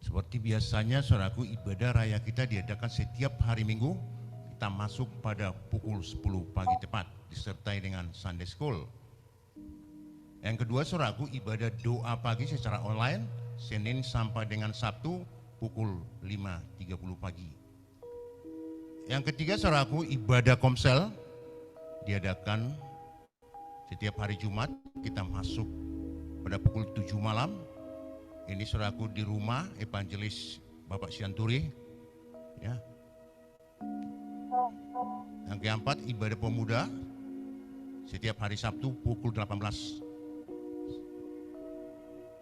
[SPEAKER 1] Seperti biasanya saudaraku, ibadah raya kita diadakan setiap hari Minggu. Kita masuk pada pukul 10 pagi tepat, disertai dengan Sunday School. Yang kedua saudaraku, ibadah doa pagi secara online, Senin sampai dengan Sabtu pukul 5.30 pagi. Yang ketiga saudaraku, ibadah komsel diadakan setiap hari Jumat, kita masuk pada pukul 7 malam. Ini saudaraku di rumah evangelis Bapak Sianturi. Ya. Yang keempat, ibadah pemuda setiap hari Sabtu pukul 18.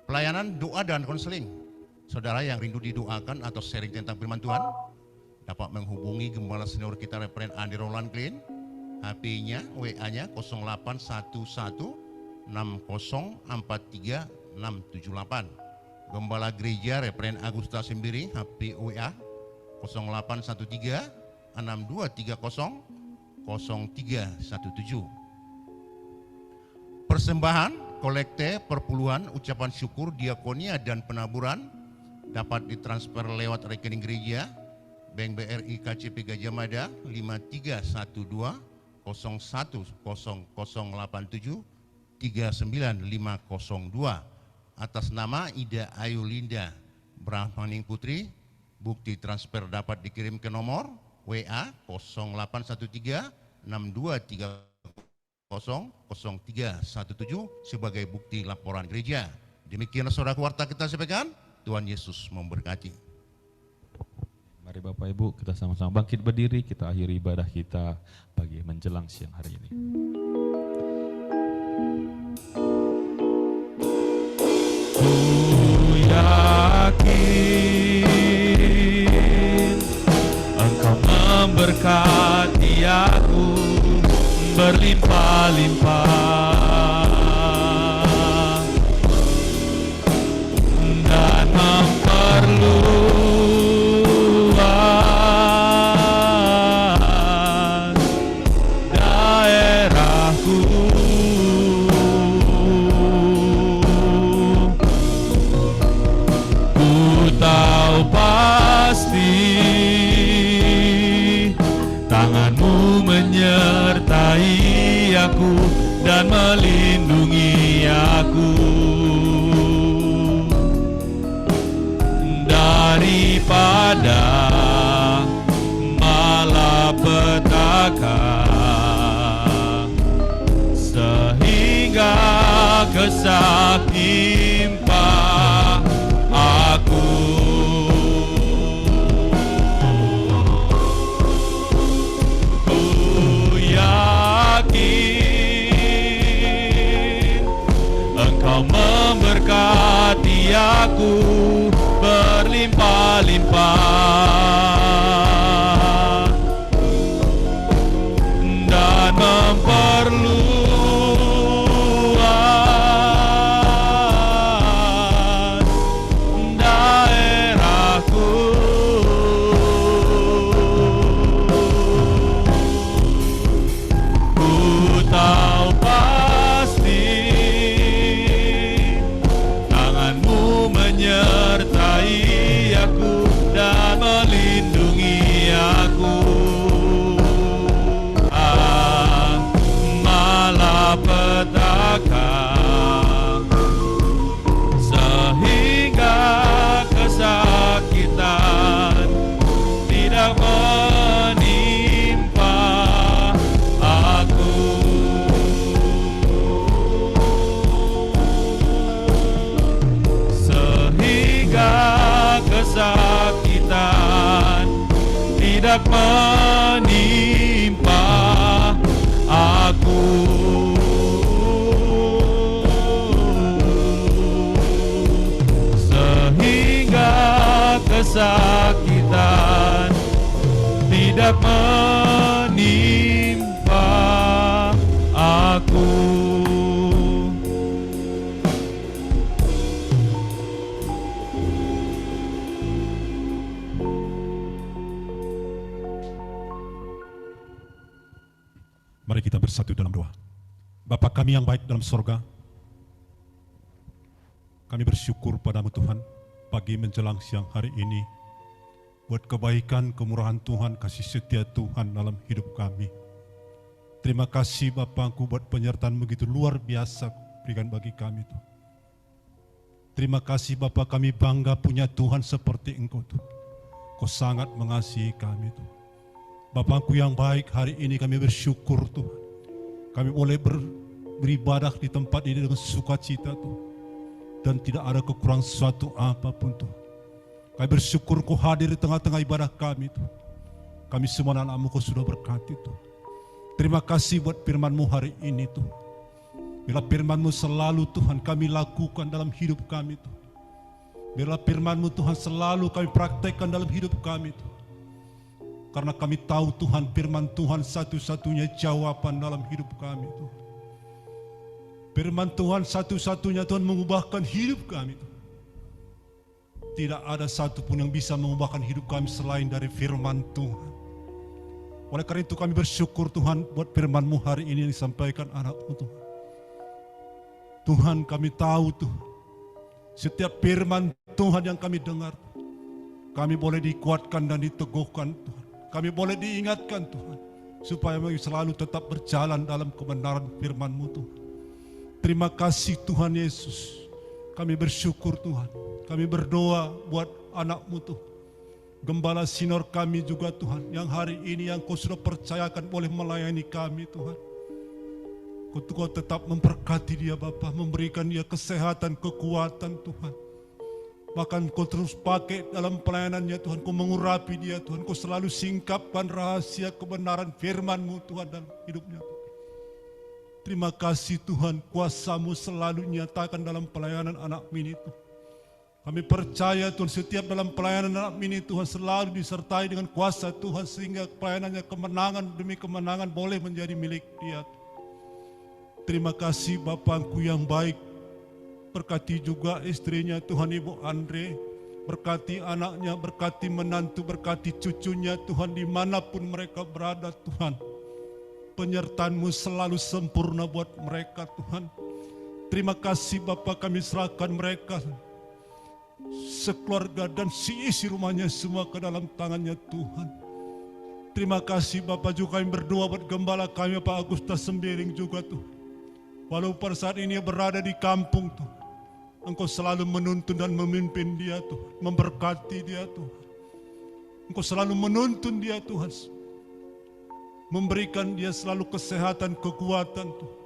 [SPEAKER 1] Pelayanan doa dan konseling. Saudara yang rindu didoakan atau sharing tentang firman Tuhan dapat menghubungi gembala senior kita Reverend Andi Roland Klein. HP-nya, WA-nya 0811 6043 678. Gembala Gereja Reverend Agusta Sembiri, HP WA 0813 6230 0317. Persembahan, kolekte, perpuluhan, ucapan syukur, diakonia dan penaburan dapat ditransfer lewat rekening gereja Bank BRI KCP Gajah Mada 5312 010087 39502 atas nama Ida Ayu Linda Brahmaning Putri. Bukti transfer dapat dikirim ke nomor WA 0813 62300317 sebagai bukti laporan gereja. Demikianlah saudara warta kita sampaikan. Tuhan Yesus memberkati.
[SPEAKER 2] Mari Bapak Ibu kita sama-sama bangkit berdiri, kita akhiri ibadah kita pagi menjelang siang hari ini. Ku yakin Engkau memberkati aku berlimpah-limpah dan memperluas daerahku. Ku tahu pasti tanganmu menyertai aku dan melindungi aku daripada malapetaka, sehingga kesatimpa aku. Engkau memberkati aku berlimpah-limpah dan memperluas daerahku. Ku tahu menyertai aku dan melindungi aku. Malapetaka, sehingga kesakitan tidak menimpa aku. Kesakitan tidak menimpa aku. Sehingga kesakitan tidak menimpa aku.
[SPEAKER 4] Mari kita bersatu dalam doa. Bapa kami yang baik dalam sorga, kami bersyukur padamu Tuhan, pagi menjelang siang hari ini, buat kebaikan, kemurahan Tuhan, kasih setia Tuhan dalam hidup kami. Terima kasih Bapakku buat penyertaan begitu luar biasa berikan bagi kami Tuhan. Terima kasih Bapa, kami bangga punya Tuhan seperti Engkau Tuhan. Kau sangat mengasihi kami Tuhan. Bapakku yang baik, hari ini kami bersyukur Tuhan. Kami boleh beribadah di tempat ini dengan sukacita Tuhan. Dan tidak ada kekurangan suatu apapun Tuhan. Kami bersyukur Kau hadir di tengah-tengah ibadah kami Tuhan. Kami semua anak-anak-Mu Kau sudah berkati Tuhan. Terima kasih buat firman-Mu hari ini Tuhan. Bila firman-Mu selalu Tuhan kami lakukan dalam hidup kami Tuhan. Bila firman-Mu Tuhan selalu kami praktekkan dalam hidup kami Tuhan. Karena kami tahu Tuhan, firman Tuhan satu-satunya jawaban dalam hidup kami Tuhan. Firman Tuhan satu-satunya Tuhan mengubahkan hidup kami Tuhan. Tidak ada satupun yang bisa mengubahkan hidup kami selain dari firman Tuhan. Oleh karena itu kami bersyukur Tuhan buat firman-Mu hari ini yang disampaikan anak-Mu Tuhan. Tuhan, kami tahu Tuhan, setiap firman Tuhan yang kami dengar, kami boleh dikuatkan dan diteguhkan Tuhan. Kami boleh diingatkan Tuhan, supaya kami selalu tetap berjalan dalam kebenaran firman-Mu Tuhan. Terima kasih Tuhan Yesus. Kami bersyukur Tuhan. Kami berdoa buat anak-Mu Tuhan. Gembala senior kami juga Tuhan, yang hari ini yang Kau sudah percayakan boleh melayani kami Tuhan. Kau tetap memberkati dia Bapa, memberikan dia kesehatan, kekuatan Tuhan. Bahkan Kau terus pakai dalam pelayanannya Tuhan, Kau mengurapi dia Tuhan, Kau selalu singkapkan rahasia kebenaran firman-Mu Tuhan dalam hidupnya. Terima kasih Tuhan, kuasa-Mu selalu nyatakan dalam pelayanan anak ini Tuhan. Kami percaya Tuhan setiap dalam pelayanan anak ini Tuhan selalu disertai dengan kuasa Tuhan sehingga pelayanannya kemenangan demi kemenangan boleh menjadi milik dia. Terima kasih Bapakku yang baik. Berkati juga istrinya Tuhan Ibu Andre. Berkati anaknya, berkati menantu, berkati cucunya Tuhan dimanapun mereka berada Tuhan. Penyertaan-Mu selalu sempurna buat mereka Tuhan. Terima kasih Bapa, kami serahkan mereka sekeluarga dan isi rumahnya semua ke dalam tangannya Tuhan. Terima kasih Bapak, juga kami berdoa buat gembala kami Pak Agustus Sembiring juga Tuhan. Walaupun pada saat ini berada di kampung Tuhan, Engkau selalu menuntun dan memimpin dia Tuhan, memberkati dia Tuhan. Engkau selalu menuntun dia Tuhan, memberikan dia selalu kesehatan, kekuatan Tuhan.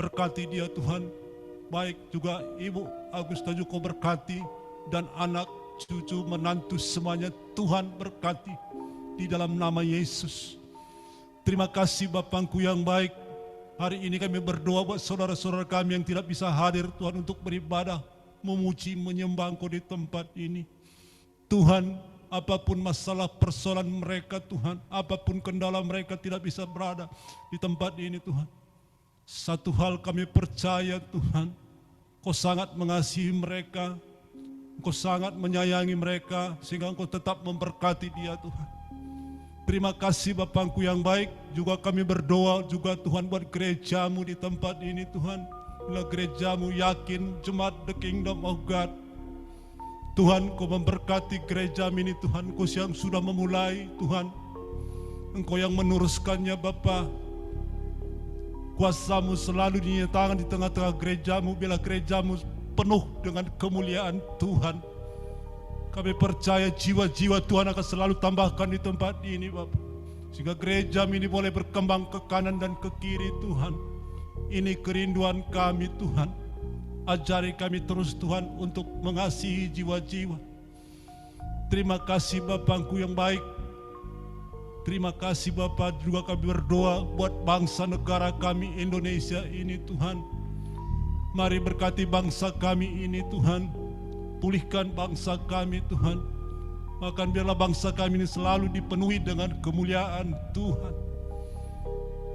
[SPEAKER 4] Berkati dia Tuhan. Baik juga Ibu Agusta juga berkati dan anak, cucu, menantu semuanya Tuhan berkati di dalam nama Yesus. Terima kasih Bapakku yang baik. Hari ini kami berdoa buat saudara-saudara kami yang tidak bisa hadir Tuhan untuk beribadah, memuji, menyembah Engkau di tempat ini. Tuhan, apapun masalah persoalan mereka Tuhan, apapun kendala mereka tidak bisa berada di tempat ini Tuhan. Satu hal kami percaya Tuhan, Kau sangat mengasihi mereka, Kau sangat menyayangi mereka, sehingga Engkau tetap memberkati dia Tuhan. Terima kasih Bapakku yang baik, juga kami berdoa juga Tuhan buat gereja-Mu di tempat ini Tuhan. Bila gereja-Mu yakin, Jemaat The Kingdom of God, Tuhan Kau memberkati gereja ini Tuhan, Kau yang sudah memulai Tuhan, Engkau yang meneruskannya Bapa. Kuasa-Mu selalu dinyatakan di tengah-tengah gereja-Mu, bila gereja-Mu penuh dengan kemuliaan Tuhan. Kami percaya jiwa-jiwa Tuhan akan selalu tambahkan di tempat ini Bapak, sehingga gereja ini boleh berkembang ke kanan dan ke kiri Tuhan. Ini kerinduan kami Tuhan. Ajari kami terus Tuhan untuk mengasihi jiwa-jiwa. Terima kasih Bapakku yang baik. Terima kasih Bapak, juga kami berdoa buat bangsa negara kami Indonesia ini Tuhan. Mari berkati bangsa kami ini Tuhan. Pulihkan bangsa kami Tuhan. Bahkan biarlah bangsa kami ini selalu dipenuhi dengan kemuliaan Tuhan.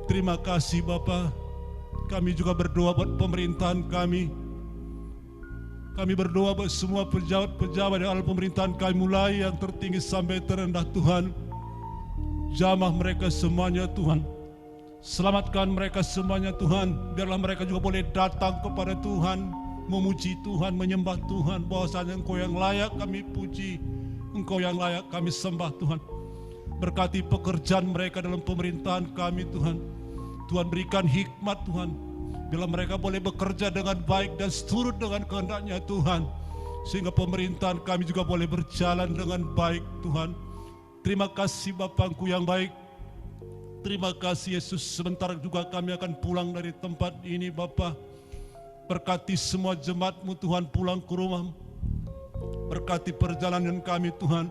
[SPEAKER 4] Terima kasih Bapak. Kami juga berdoa buat pemerintahan kami. Kami berdoa buat semua pejabat-pejabat di dalam pemerintahan kami, mulai yang tertinggi sampai terendah Tuhan. Jamah mereka semuanya Tuhan. Selamatkan mereka semuanya Tuhan. Biarlah mereka juga boleh datang kepada Tuhan, memuji Tuhan, menyembah Tuhan, bahwasanya Engkau yang layak kami puji, Engkau yang layak kami sembah Tuhan. Berkati pekerjaan mereka dalam pemerintahan kami Tuhan. Tuhan berikan hikmat Tuhan, bila mereka boleh bekerja dengan baik dan seturut dengan kehendak-Nya Tuhan, sehingga pemerintahan kami juga boleh berjalan dengan baik Tuhan. Terima kasih Bapakku yang baik. Terima kasih Yesus. Sebentar juga kami akan pulang dari tempat ini Bapa. Berkati semua jemaat-Mu Tuhan pulang ke rumah. Berkati perjalanan kami Tuhan.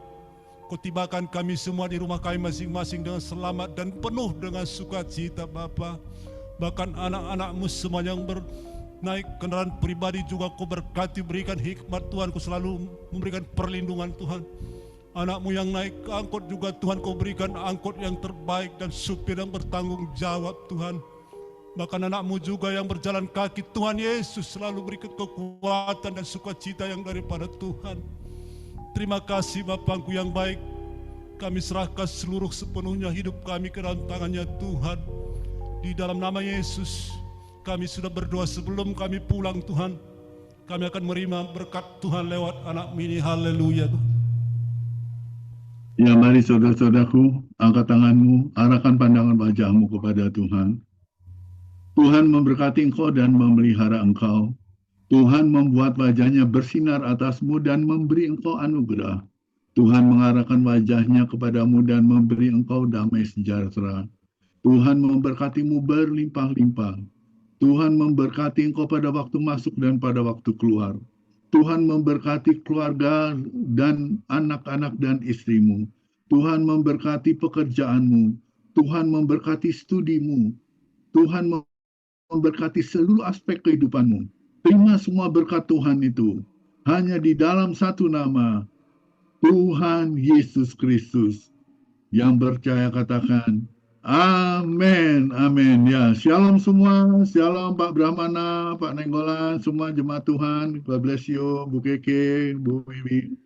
[SPEAKER 4] Kau tibakan kami semua di rumah kami masing-masing dengan selamat dan penuh dengan sukacita Bapa. Bahkan anak-anak-Mu semua yang naik kendaraan pribadi juga Kau berkati, berikan hikmat Tuhan. Kau selalu memberikan perlindungan Tuhan. Anak-Mu yang naik ke angkot juga Tuhan, Kau berikan angkot yang terbaik dan supir yang bertanggung jawab Tuhan. Bahkan anak-Mu juga yang berjalan kaki Tuhan Yesus selalu berikan kekuatan dan sukacita yang daripada Tuhan. Terima kasih Bapakku yang baik. Kami serahkan seluruh sepenuhnya hidup kami ke dalam tangan-Nya Tuhan. Di dalam nama Yesus kami sudah berdoa sebelum kami pulang Tuhan. Kami akan menerima berkat Tuhan lewat anak ini. Haleluya Tuhan.
[SPEAKER 5] Ya, mari saudara-saudaraku, angkat tanganmu, arahkan pandangan wajahmu kepada Tuhan. Tuhan memberkati engkau dan memelihara engkau. Tuhan membuat wajahnya bersinar atasmu dan memberi engkau anugerah. Tuhan mengarahkan wajahnya kepadamu dan memberi engkau damai sejahtera. Tuhan memberkatimu berlimpah-limpah. Tuhan memberkati engkau pada waktu masuk dan pada waktu keluar. Tuhan memberkati keluarga dan anak-anak dan istrimu. Tuhan memberkati pekerjaanmu. Tuhan memberkati studimu. Tuhan memberkati seluruh aspek kehidupanmu. Terima semua berkat Tuhan itu. Hanya di dalam satu nama, Tuhan Yesus Kristus. Yang percaya katakan, amin, amin. Ya, shalom semua, shalom Pak Brahmana, Pak Nenggolan, semua jemaat Tuhan. God bless you, Bu Keke, Bu Wiwi.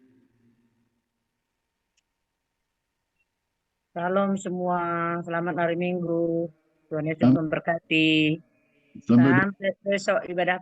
[SPEAKER 7] Salam semua, selamat hari Minggu. Tuhan Yesus
[SPEAKER 5] Sam-
[SPEAKER 7] memberkati.
[SPEAKER 5] Sampai
[SPEAKER 7] Sampai besok ibadah